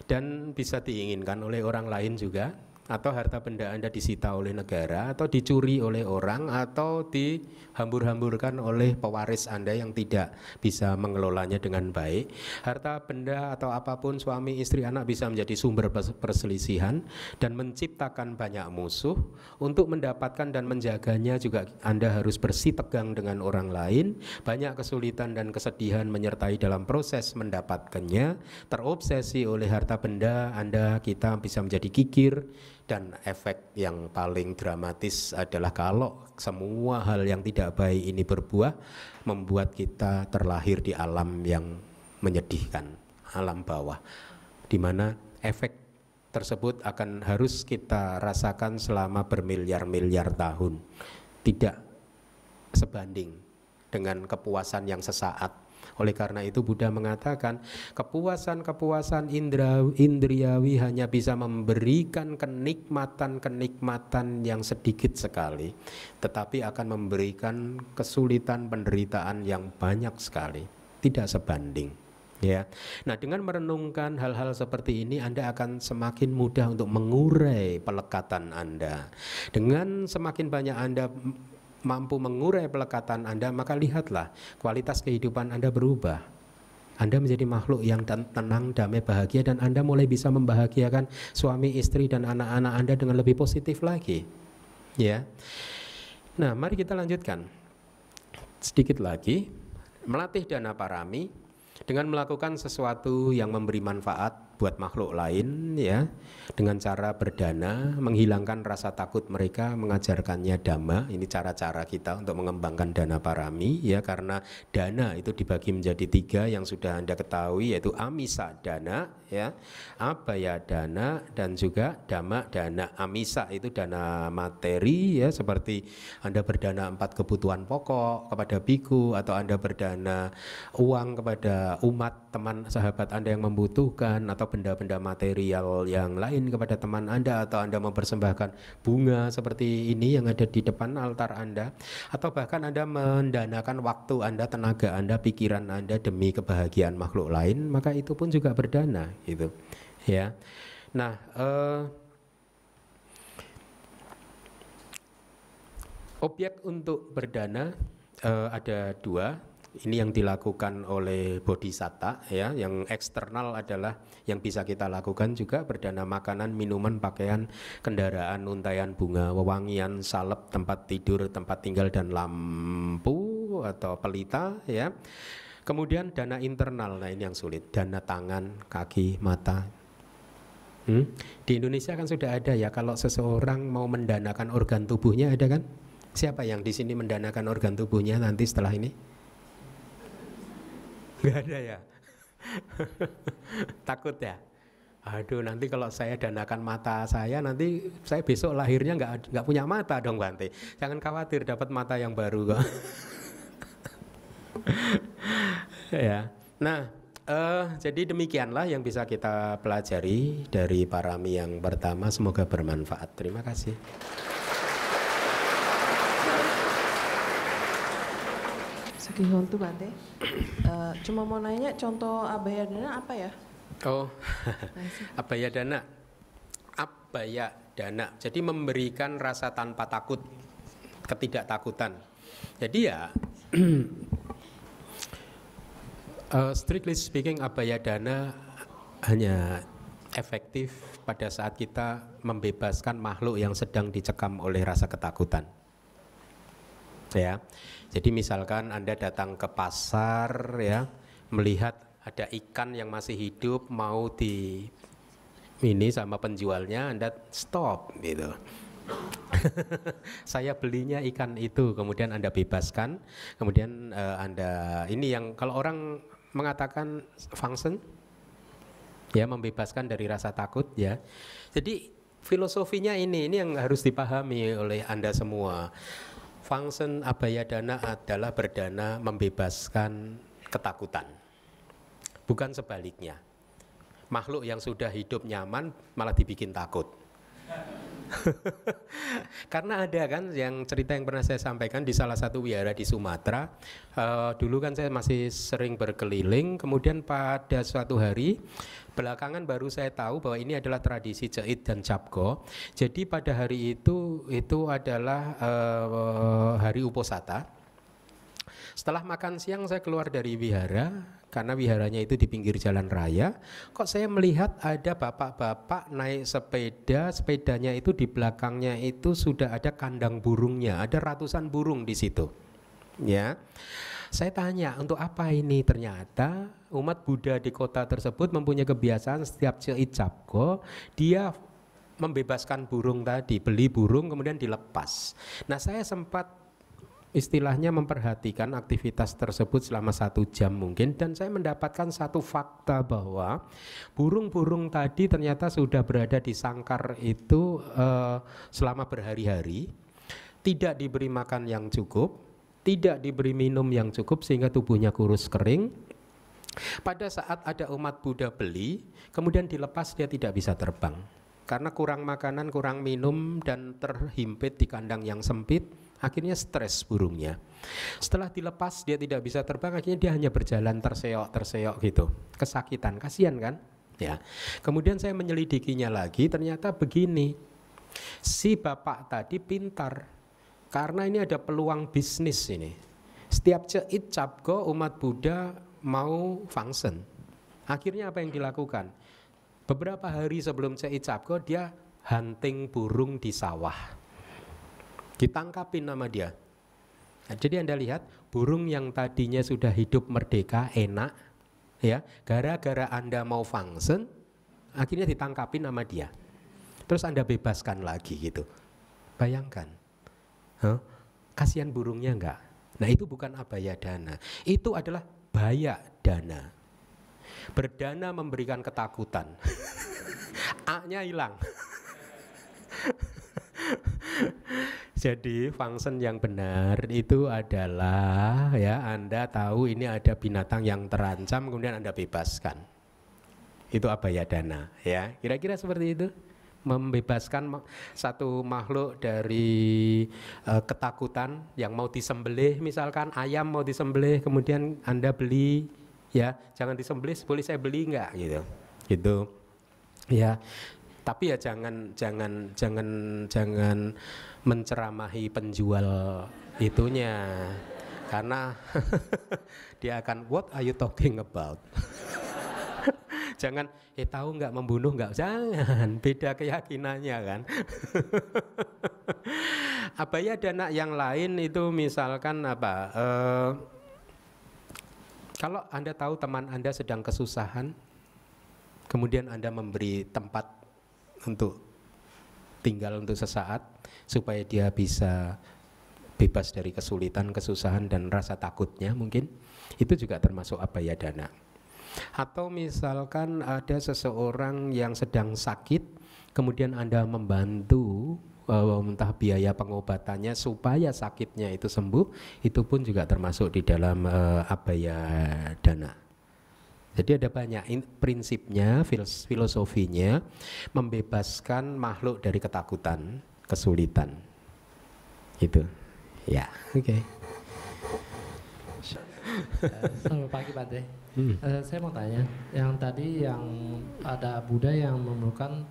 dan bisa diinginkan oleh orang lain juga. Atau harta benda Anda disita oleh negara, atau dicuri oleh orang, atau dihambur-hamburkan oleh pewaris Anda yang tidak bisa mengelolanya dengan baik. Harta benda atau apapun suami, istri, anak bisa menjadi sumber perselisihan dan menciptakan banyak musuh. Untuk mendapatkan dan menjaganya juga Anda harus bersih tegang dengan orang lain. Banyak kesulitan dan kesedihan menyertai dalam proses mendapatkannya. Terobsesi oleh harta benda, kita bisa menjadi kikir. Dan efek yang paling dramatis adalah kalau semua hal yang tidak baik ini berbuah, membuat kita terlahir di alam yang menyedihkan, alam bawah, di mana efek tersebut akan harus kita rasakan selama bermiliar-miliar tahun, tidak sebanding dengan kepuasan yang sesaat. Oleh karena itu Buddha mengatakan kepuasan-kepuasan indriawi hanya bisa memberikan kenikmatan-kenikmatan yang sedikit sekali, tetapi akan memberikan kesulitan penderitaan yang banyak sekali, tidak sebanding. Ya, nah dengan merenungkan hal-hal seperti ini Anda akan semakin mudah untuk mengurai pelekatan Anda. Dengan semakin banyak Anda mampu mengurai pelekatan Anda, maka lihatlah kualitas kehidupan Anda berubah. Anda menjadi makhluk yang tenang, damai, bahagia, dan Anda mulai bisa membahagiakan suami, istri, dan anak-anak Anda dengan lebih positif lagi. Ya. Nah, mari kita lanjutkan sedikit lagi. Melatih dana parami dengan melakukan sesuatu yang memberi manfaat buat makhluk lain ya, dengan cara berdana, menghilangkan rasa takut mereka, mengajarkannya dhamma. Ini cara-cara kita untuk mengembangkan dana parami ya, karena dana itu dibagi menjadi 3 yang sudah Anda ketahui, yaitu amisa dana ya, abhaya dana, dan juga dhamma dana. Amisa itu dana materi ya, seperti Anda berdana 4 kebutuhan pokok kepada biku, atau Anda berdana uang kepada umat, teman sahabat Anda yang membutuhkan, atau benda-benda material yang lain kepada teman Anda, atau Anda mempersembahkan bunga seperti ini yang ada di depan altar Anda, atau bahkan Anda mendanakan waktu Anda, tenaga Anda, pikiran Anda demi kebahagiaan makhluk lain, maka itu pun juga berdana gitu ya. Nah, objek untuk berdana ada 2. Ini yang dilakukan oleh bodhisatta ya, yang eksternal adalah yang bisa kita lakukan juga, berdana makanan, minuman, pakaian, kendaraan, untaian bunga, wewangian, salep, tempat tidur, tempat tinggal, dan lampu atau pelita ya. Kemudian dana internal, nah ini yang sulit, dana tangan, kaki, mata. Di Indonesia kan sudah ada ya, kalau seseorang mau mendanakan organ tubuhnya, ada kan? Siapa yang di sini mendanakan organ tubuhnya nanti setelah ini? Gak ada ya? Takut ya? Aduh, nanti kalau saya danakan mata saya, nanti saya besok lahirnya nggak punya mata dong, Bante. Jangan khawatir, dapat mata yang baru kok. Ya. Nah, jadi demikianlah yang bisa kita pelajari dari parami yang pertama. Semoga bermanfaat. Terima kasih. Sekihon tuh Bante. Cuma mau nanya contoh abaya dana apa ya? Oh, abaya dana. Abaya dana. Jadi memberikan rasa tanpa takut, ketidaktakutan. Jadi ya, strictly speaking, abaya dana hanya efektif pada saat kita membebaskan makhluk yang sedang dicekam oleh rasa ketakutan. Ya, jadi misalkan Anda datang ke pasar, ya, melihat ada ikan yang masih hidup mau di ini sama penjualnya, Anda stop gitu. Saya belinya ikan itu, kemudian Anda bebaskan, kemudian Anda ini yang kalau orang mengatakan function, ya, membebaskan dari rasa takut, ya. Jadi filosofinya ini yang harus dipahami oleh Anda semua. Function abaya dana adalah berdana membebaskan ketakutan, bukan sebaliknya. Makhluk yang sudah hidup nyaman malah dibikin takut. Karena ada kan yang cerita yang pernah saya sampaikan di salah satu wihara di Sumatera. Dulu kan saya masih sering berkeliling, kemudian pada suatu hari belakangan baru saya tahu bahwa ini adalah tradisi Ceit dan Capgo. Jadi pada hari itu adalah hari Uposata. Setelah makan siang saya keluar dari wihara, karena wiharanya itu di pinggir jalan raya. Kok saya melihat ada bapak-bapak naik sepeda, sepedanya itu di belakangnya itu sudah ada kandang burungnya, ada ratusan burung di situ. Ya, saya tanya untuk apa ini? Ternyata umat Buddha di kota tersebut mempunyai kebiasaan setiap Ceit Capgo dia membebaskan burung tadi, beli burung kemudian dilepas. Nah, saya sempat istilahnya memperhatikan aktivitas tersebut selama 1 jam mungkin, dan saya mendapatkan satu fakta bahwa burung-burung tadi ternyata sudah berada di sangkar itu selama berhari-hari, tidak diberi makan yang cukup, tidak diberi minum yang cukup sehingga tubuhnya kurus kering. Pada saat ada umat Buddha beli, kemudian dilepas, dia tidak bisa terbang karena kurang makanan, kurang minum, dan terhimpit di kandang yang sempit. Akhirnya stres burungnya. Setelah dilepas dia tidak bisa terbang, akhirnya dia hanya berjalan terseok gitu, kesakitan, kasihan kan? Ya. Kemudian saya menyelidikinya lagi, ternyata begini, si bapak tadi pintar, karena ini ada peluang bisnis ini. Setiap Ceit Capgo umat Buddha mau function. Akhirnya apa yang dilakukan? Beberapa hari sebelum Ceit Capgo dia hunting burung di sawah. Ditangkapin nama dia. Nah, jadi Anda lihat burung yang tadinya sudah hidup merdeka, enak, ya, gara-gara Anda mau function, akhirnya ditangkapin nama dia. Terus Anda bebaskan lagi gitu. Bayangkan, kasihan burungnya enggak? Nah, itu bukan abaya dana, itu adalah baya dana. Berdana memberikan ketakutan. A-nya hilang. Jadi function yang benar itu adalah, ya, Anda tahu ini ada binatang yang terancam, kemudian Anda bebaskan. Itu abaya dana, ya. Kira-kira seperti itu. Membebaskan satu makhluk dari ketakutan yang mau disembelih, misalkan ayam mau disembelih, kemudian Anda beli, ya, jangan disembelih, boleh saya beli enggak gitu. Gitu. Ya. Tapi ya jangan menceramahi penjual itunya, karena dia akan, what are you talking about? Jangan, tahu nggak membunuh nggak? Jangan, beda keyakinannya kan. Abaya dana yang lain itu misalkan apa? Kalau Anda tahu teman Anda sedang kesusahan, kemudian Anda memberi tempat untuk tinggal untuk sesaat supaya dia bisa bebas dari kesulitan, kesusahan, dan rasa takutnya mungkin, itu juga termasuk abaya dana. Atau misalkan ada seseorang yang sedang sakit, kemudian Anda membantu entah biaya pengobatannya supaya sakitnya itu sembuh, itu pun juga termasuk di dalam abaya dana. Jadi ada banyak prinsipnya, filosofinya, membebaskan makhluk dari ketakutan, kesulitan. Gitu. Ya, oke. Selamat pagi Bante. Saya mau tanya, yang tadi yang ada Buddha yang memerlukan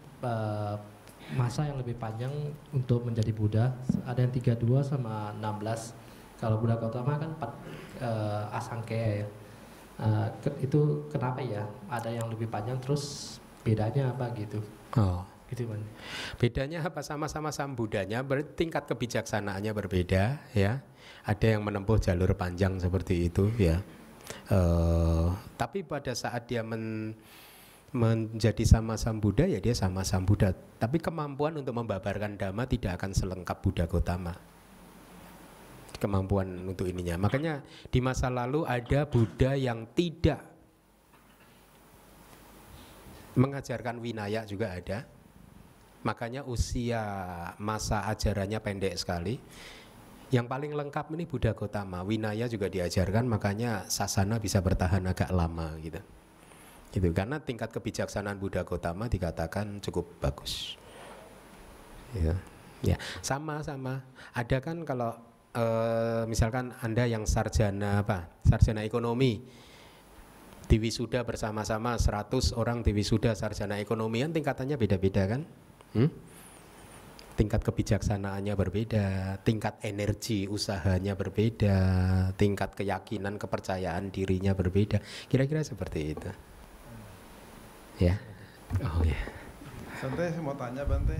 masa yang lebih panjang untuk menjadi Buddha, ada yang 32 sama 16. Kalau Buddha Gautama kan 4 asangkaya ya. Itu kenapa ya? Ada yang lebih panjang, terus bedanya apa gitu? Oh. Gitu Bante. Bedanya apa? Sama-sama Sambudanya, tingkat kebijaksanaannya berbeda ya. Ada yang menempuh jalur panjang seperti itu ya. Tapi pada saat dia menjadi sama Sambuddha ya dia sama Sambuddha. Tapi kemampuan untuk membabarkan dhamma tidak akan selengkap Buddha Gautama. Kemampuan untuk ininya. Makanya di masa lalu ada Buddha yang tidak mengajarkan winaya juga ada. Makanya usia masa ajarannya pendek sekali. Yang paling lengkap ini Buddha Gautama. Winaya juga diajarkan, makanya sasana bisa bertahan agak lama gitu. Gitu, karena tingkat kebijaksanaan Buddha Gautama dikatakan cukup bagus. Ya, ya, sama-sama. Ada kan kalau misalkan Anda yang sarjana sarjana ekonomi, diwisuda bersama-sama 100 orang diwisuda sarjana ekonomi, kan tingkatannya beda-beda kan? Tingkat kebijaksanaannya berbeda, tingkat energi usahanya berbeda, tingkat keyakinan kepercayaan dirinya berbeda. Kira-kira seperti itu. Ya. Oh ya. Bante, saya mau tanya Bante,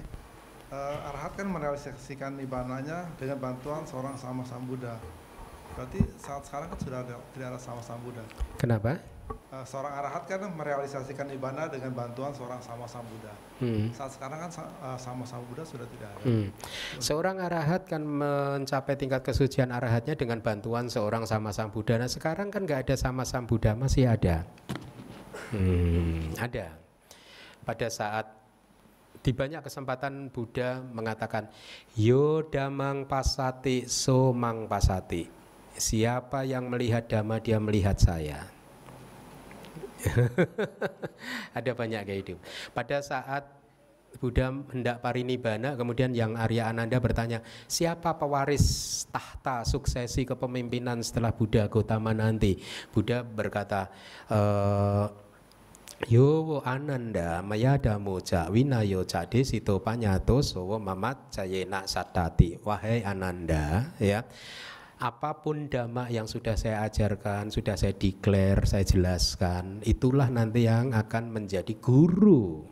Arhat kan merealisasikan nibbananya dengan bantuan seorang sama Sambuddha. Berarti saat sekarang kan sudah tidak ada sama Sambuddha. Kenapa? Seorang arahat kan merealisasikan nibbana dengan bantuan seorang sama Sambuddha. Saat sekarang kan sama Sambuddha sudah tidak ada. Seorang arahat kan mencapai tingkat kesucian arahatnya dengan bantuan seorang sama Sambuddha. Nah sekarang kan nggak ada sama Sambuddha, masih ada. Ada. Pada saat di banyak kesempatan Buddha mengatakan yo damang pasati so mang pasati. Siapa yang melihat dhamma dia melihat saya. Ada banyak kayak itu. Pada saat Buddha hendak parinibbana, kemudian yang Arya Ananda bertanya, siapa pewaris tahta suksesi kepemimpinan setelah Buddha Gautama nanti? Buddha berkata, yo Ananda mayada moja winayo cade sito panyato sowo mamat cayena satati. Wahai Ananda, ya, apapun dhamma yang sudah saya ajarkan, sudah saya declare, saya jelaskan, itulah nanti yang akan menjadi guru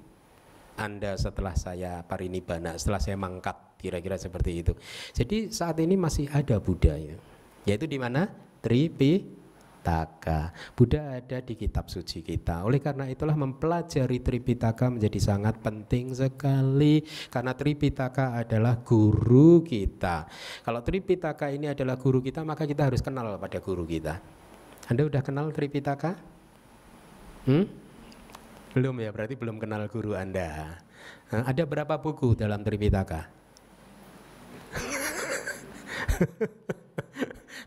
Anda setelah saya parinibbana, setelah saya mangkat, kira-kira seperti itu. Jadi saat ini masih ada Buddha ya. Yaitu di mana? Tripitaka. Buddha ada di kitab suci kita. Oleh karena itulah mempelajari Tripitaka menjadi sangat penting sekali, karena Tripitaka adalah guru kita. Kalau Tripitaka ini adalah guru kita, maka kita harus kenal pada guru kita. Anda udah kenal Tripitaka? Belum ya, berarti belum kenal guru Anda. Ada berapa buku dalam Tripitaka?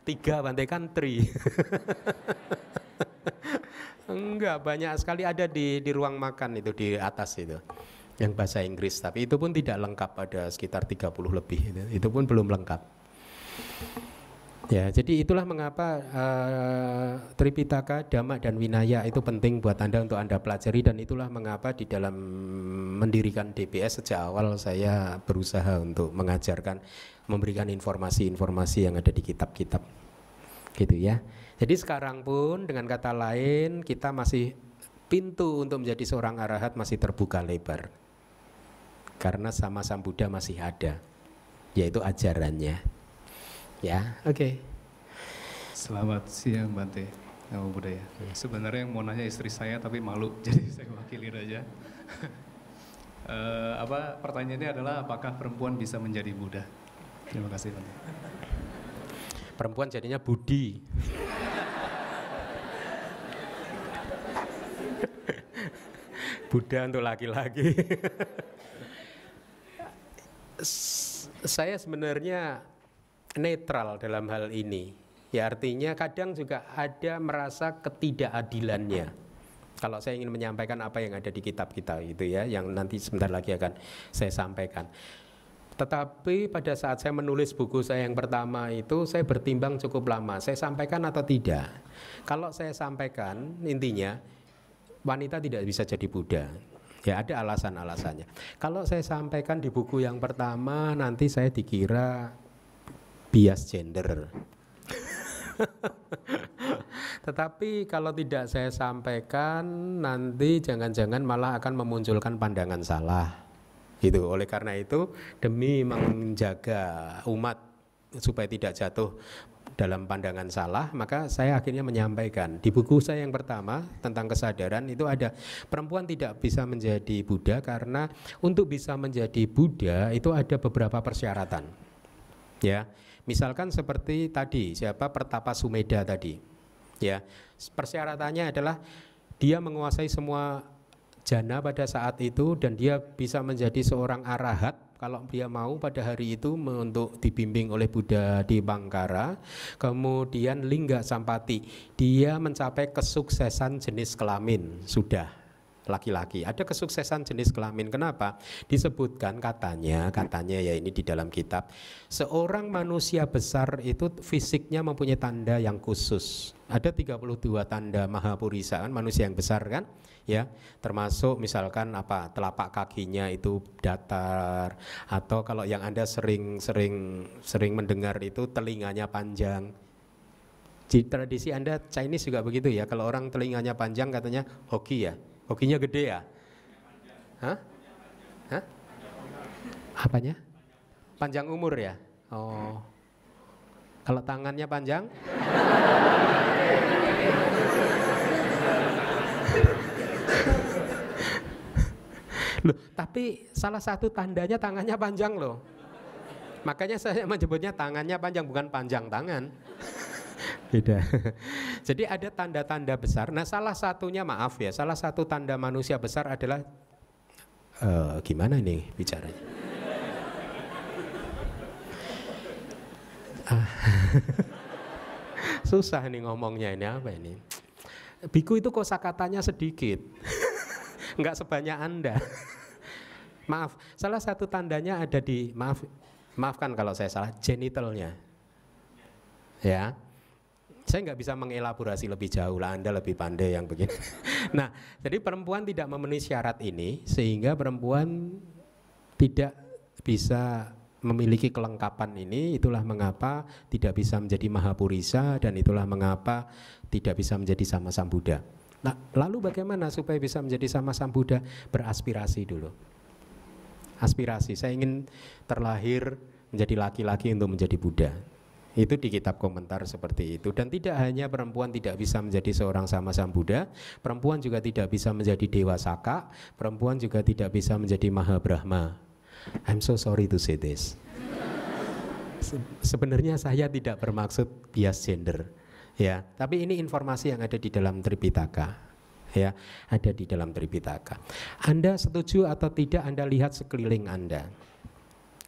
3, Bante, kan 3. Enggak, banyak sekali ada di ruang makan itu di atas itu, yang bahasa Inggris, tapi itu pun tidak lengkap, ada sekitar 30 lebih itu pun belum lengkap. Ya, jadi itulah mengapa Tripitaka, Dhamma dan Winaya itu penting buat Anda untuk Anda pelajari, dan itulah mengapa di dalam mendirikan DBS sejak awal saya berusaha untuk mengajarkan, memberikan informasi-informasi yang ada di kitab-kitab gitu ya. Jadi sekarang pun dengan kata lain kita masih, pintu untuk menjadi seorang arahat masih terbuka lebar, karena sama Sambuddha masih ada, yaitu ajarannya. Ya, oke. Selamat siang Bante, Namo Buddhaya. Sebenarnya yang mau nanya istri saya tapi malu, jadi saya wakilin aja. Pertanyaannya adalah apakah perempuan bisa menjadi Buddha? Terima kasih Bante. Perempuan jadinya Budi. Buddha untuk laki-laki. Saya sebenarnya netral dalam hal ini. Ya artinya kadang juga ada merasa ketidakadilannya. Kalau saya ingin menyampaikan apa yang ada di kitab kita gitu ya, yang nanti sebentar lagi akan saya sampaikan. Tetapi pada saat saya menulis buku saya yang pertama itu, saya bertimbang cukup lama. Saya sampaikan atau tidak? Kalau saya sampaikan, intinya wanita tidak bisa jadi Buddha. Ya ada alasan-alasannya. Kalau saya sampaikan di buku yang pertama, nanti saya dikira bias gender. Tetapi kalau tidak saya sampaikan, nanti jangan-jangan malah akan memunculkan pandangan salah. Gitu. Oleh karena itu, demi menjaga umat supaya tidak jatuh dalam pandangan salah, maka saya akhirnya menyampaikan di buku saya yang pertama tentang kesadaran itu ada perempuan tidak bisa menjadi Buddha karena untuk bisa menjadi Buddha itu ada beberapa persyaratan. Ya, misalkan seperti tadi siapa Pertapa Sumedha tadi. Ya, persyaratannya adalah dia menguasai semua jana pada saat itu dan dia bisa menjadi seorang arahat kalau dia mau pada hari itu untuk dibimbing oleh Buddha di Bangkara. Kemudian Lingga Sampati, dia mencapai kesuksesan jenis kelamin, sudah laki-laki. Ada kesuksesan jenis kelamin. Kenapa? Disebutkan katanya ya ini di dalam kitab, seorang manusia besar itu fisiknya mempunyai tanda yang khusus. Ada 32 tanda Mahapurisa kan, manusia yang besar kan? Ya, termasuk misalkan apa telapak kakinya itu datar, atau kalau yang Anda sering mendengar itu telinganya panjang. Di tradisi Anda Chinese juga begitu ya, kalau orang telinganya panjang katanya hoki ya, hokinya gede ya. Hah? Hah? Apanya? Panjang umur ya? Oh. Kalau tangannya panjang? Loh, tapi salah satu tandanya tangannya panjang loh. Makanya saya menyebutnya tangannya panjang, bukan panjang tangan. Beda. Jadi ada tanda-tanda besar. Nah salah satunya maaf ya, salah satu tanda manusia besar adalah gimana nih bicaranya? Susah nih ngomongnya ini apa ini? Biku itu kosakatanya sedikit. Enggak sebanyak Anda. Maaf, salah satu tandanya ada di maafkan kalau saya salah, genitalnya. Ya. Saya nggak bisa mengelaborasi lebih jauh lah, Anda lebih pandai yang begini. Nah, jadi perempuan tidak memenuhi syarat ini sehingga perempuan tidak bisa memiliki kelengkapan ini. Itulah mengapa tidak bisa menjadi Mahapurisa dan itulah mengapa tidak bisa menjadi sama Sang Buddha. Nah, lalu bagaimana supaya bisa menjadi sama Sang Buddha? Beraspirasi dulu. Aspirasi, saya ingin terlahir menjadi laki-laki untuk menjadi Buddha. Itu di kitab komentar seperti itu. Dan tidak hanya perempuan tidak bisa menjadi seorang sama Sang Buddha, perempuan juga tidak bisa menjadi Dewa Saka, perempuan juga tidak bisa menjadi Mahabrahma. I'm so sorry to say this. Sebenarnya saya tidak bermaksud bias gender. Ya, tapi ini informasi yang ada di dalam Tripitaka. Ya, ada di dalam Tripitaka. Anda setuju atau tidak Anda lihat sekeliling Anda?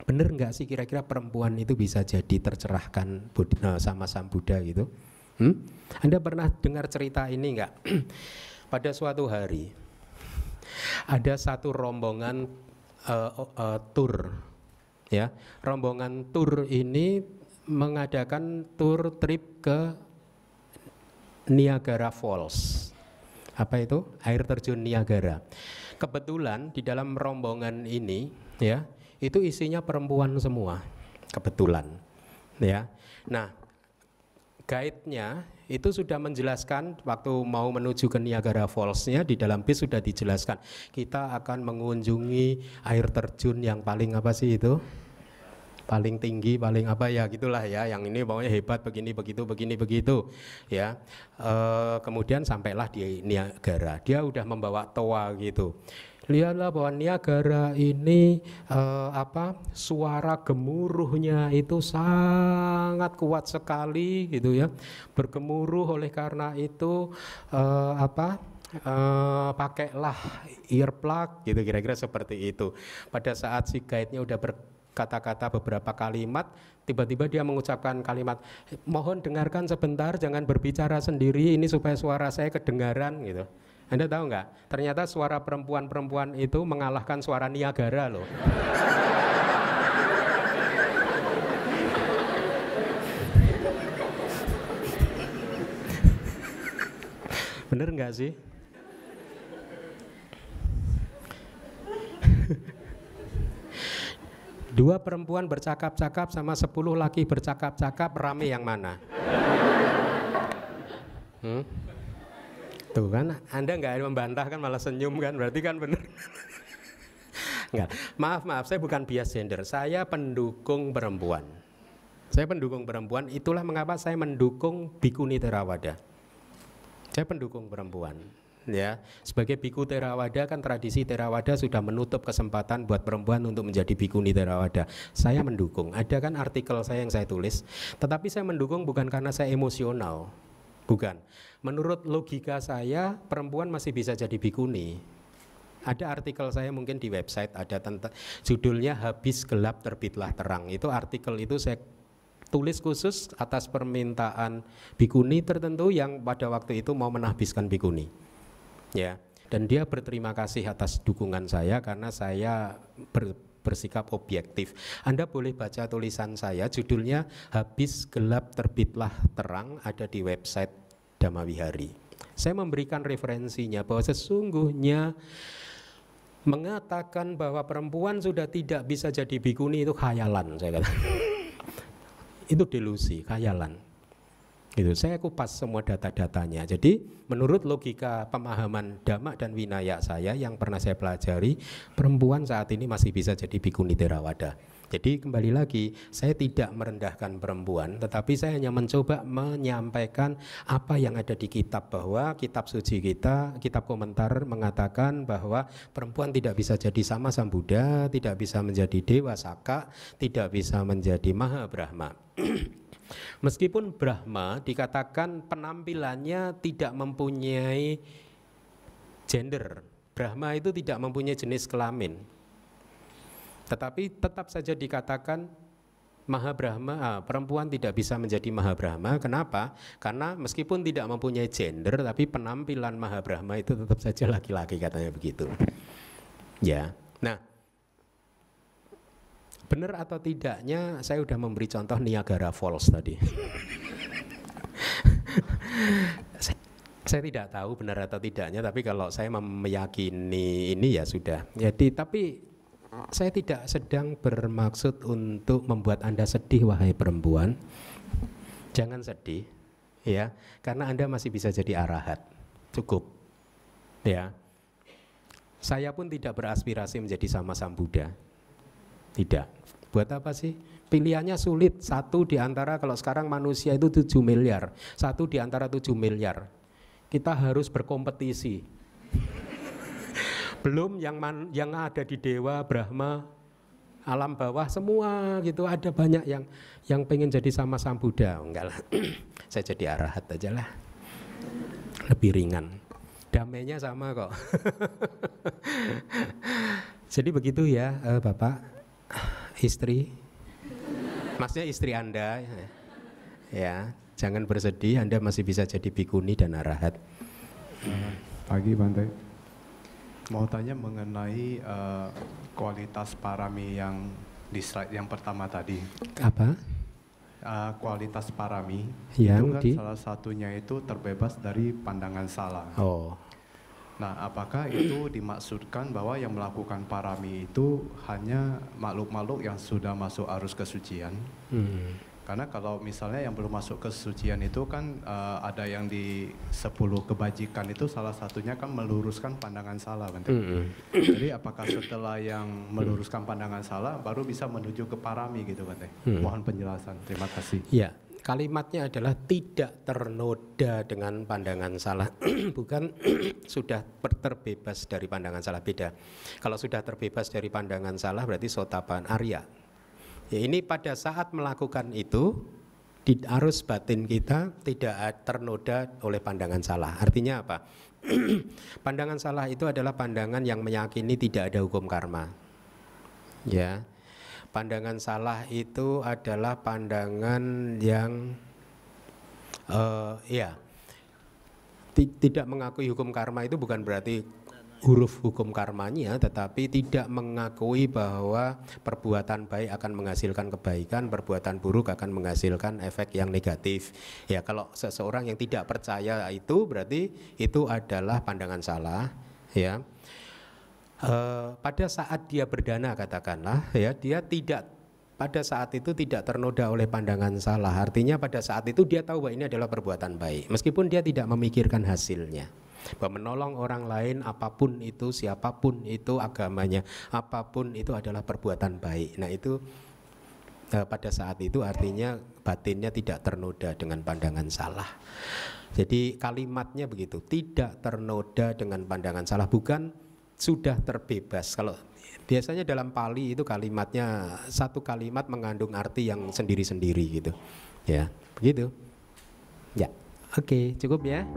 Benar nggak sih kira-kira perempuan itu bisa jadi tercerahkan sama Sang Buddha gitu? Anda pernah dengar cerita ini nggak? Pada suatu hari ada satu rombongan tur, ya, rombongan tur ini mengadakan tur trip ke Niagara Falls. Apa itu? Air terjun Niagara. Kebetulan di dalam rombongan ini, ya, itu isinya perempuan semua. Kebetulan, ya. Nah, guide-nya itu sudah menjelaskan waktu mau menuju ke Niagara Falls-nya di dalam bis sudah dijelaskan. Kita akan mengunjungi air terjun yang paling apa sih itu? Paling tinggi, paling apa ya gitulah ya, yang ini pokoknya hebat begini begitu ya. Kemudian sampailah di Niagara, dia udah membawa toa gitu. Lihatlah bahwa Niagara ini suara gemuruhnya itu sangat kuat sekali gitu ya, bergemuruh. Oleh karena itu pakailah earplug gitu, kira-kira seperti itu. Pada saat si guide-nya udah berkata-kata beberapa kalimat, tiba-tiba dia mengucapkan kalimat, mohon dengarkan sebentar, jangan berbicara sendiri, ini supaya suara saya kedengaran gitu. Anda tahu nggak? Ternyata suara perempuan-perempuan itu mengalahkan suara Niagara loh. Bener nggak sih? Dua perempuan bercakap-cakap sama 10 laki bercakap-cakap, rame yang mana? Tuh kan, Anda nggak membantah kan, malah senyum kan, berarti kan bener. Enggak, maaf, saya bukan bias gender, saya pendukung perempuan. Saya pendukung perempuan, itulah mengapa saya mendukung Bhikkhuni Theravada. Saya pendukung perempuan. Ya, sebagai Bhikkhu Theravada kan tradisi Theravada sudah menutup kesempatan buat perempuan untuk menjadi Bhikkhuni Theravada. Saya mendukung. Ada kan artikel saya yang saya tulis, tetapi saya mendukung bukan karena saya emosional. Bukan. Menurut logika saya, perempuan masih bisa jadi bhikkhuni. Ada artikel saya mungkin di website, ada tentang judulnya Habis Gelap Terbitlah Terang. Itu artikel itu saya tulis khusus atas permintaan bhikkhuni tertentu yang pada waktu itu mau menahbiskan bhikkhuni. Ya, dan dia berterima kasih atas dukungan saya karena saya bersikap objektif. Anda boleh baca tulisan saya, judulnya Habis Gelap Terbitlah Terang, ada di website Dhamma-Vihari. Saya memberikan referensinya bahwa sesungguhnya mengatakan bahwa perempuan sudah tidak bisa jadi bhikkhuni itu khayalan, saya kata. Itu delusi, khayalan. Gitu. Saya kupas semua data-datanya. Jadi menurut logika pemahaman Dhamma dan Vinaya saya yang pernah saya pelajari, perempuan saat ini masih bisa jadi Bhikkhuni Theravada. Jadi kembali lagi, saya tidak merendahkan perempuan, tetapi saya hanya mencoba menyampaikan apa yang ada di kitab, bahwa kitab suci kita, kitab komentar mengatakan bahwa perempuan tidak bisa jadi sama Sambuddha, tidak bisa menjadi Dewa Saka, tidak bisa menjadi Maha Brahma. Meskipun Brahma dikatakan penampilannya tidak mempunyai gender, Brahma itu tidak mempunyai jenis kelamin, tetapi tetap saja dikatakan Maha Brahma, perempuan tidak bisa menjadi Maha Brahma. Kenapa? Karena meskipun tidak mempunyai gender, tapi penampilan Maha Brahma itu tetap saja laki-laki, katanya begitu. Ya, nah, benar atau tidaknya saya sudah memberi contoh Niagara Falls tadi. Saya tidak tahu benar atau tidaknya, tapi kalau saya meyakini ini ya sudah. Jadi tapi saya tidak sedang bermaksud untuk membuat Anda sedih, wahai perempuan. Jangan sedih, ya, karena Anda masih bisa jadi arahat. Cukup, ya. Saya pun tidak beraspirasi menjadi sama Sambuddha. Tidak. Buat apa sih? Pilihannya sulit. Satu di antara, kalau sekarang manusia itu 7 miliar. Satu di antara 7 miliar. Kita harus berkompetisi. Belum yang ada di Dewa, Brahma, alam bawah semua gitu. Ada banyak yang pengen jadi sama Sambuddha. Enggak lah. Saya jadi arahat aja lah. Lebih ringan. Damainya sama kok. Jadi begitu ya, Bapak. Istri, maksudnya istri Anda, ya, jangan bersedih, Anda masih bisa jadi bhikkhuni dan arahat. Pagi Bante, mau tanya mengenai kualitas parami yang di slide yang pertama tadi. Apa? Kualitas parami yang itu kan salah satunya itu terbebas dari pandangan salah. Oh. Nah, apakah itu dimaksudkan bahwa yang melakukan parami itu hanya makhluk-makhluk yang sudah masuk arus kesucian? Karena kalau misalnya yang belum masuk kesucian itu kan ada yang di 10 kebajikan itu salah satunya kan meluruskan pandangan salah, Bante. Jadi apakah setelah yang meluruskan pandangan salah baru bisa menuju ke parami gitu, Bante? Mohon penjelasan. Terima kasih. Ya. Kalimatnya adalah tidak ternoda dengan pandangan salah. Bukan sudah terbebas dari pandangan salah, beda. Kalau sudah terbebas dari pandangan salah berarti sotapan Arya. Ya, ini pada saat melakukan itu di arus batin kita tidak ternoda oleh pandangan salah. Artinya apa? Pandangan salah itu adalah pandangan yang meyakini tidak ada hukum karma. Ya. Pandangan salah itu adalah pandangan yang tidak mengakui hukum karma. Itu bukan berarti huruf hukum karmanya, tetapi tidak mengakui bahwa perbuatan baik akan menghasilkan kebaikan, perbuatan buruk akan menghasilkan efek yang negatif. Ya, kalau seseorang yang tidak percaya itu berarti itu adalah pandangan salah. Ya, pada saat dia berdana katakanlah, ya, dia tidak pada saat itu tidak ternoda oleh pandangan salah. Artinya pada saat itu dia tahu bahwa ini adalah perbuatan baik, meskipun dia tidak memikirkan hasilnya. Bahwa menolong orang lain, apapun itu, siapapun itu agamanya, apapun itu adalah perbuatan baik. Nah itu pada saat itu artinya batinnya tidak ternoda dengan pandangan salah. Jadi kalimatnya begitu, tidak ternoda dengan pandangan salah, bukan sudah terbebas. Kalau biasanya dalam Pali itu kalimatnya satu kalimat mengandung arti yang sendiri-sendiri gitu. Ya, begitu. Ya, oke, cukup ya.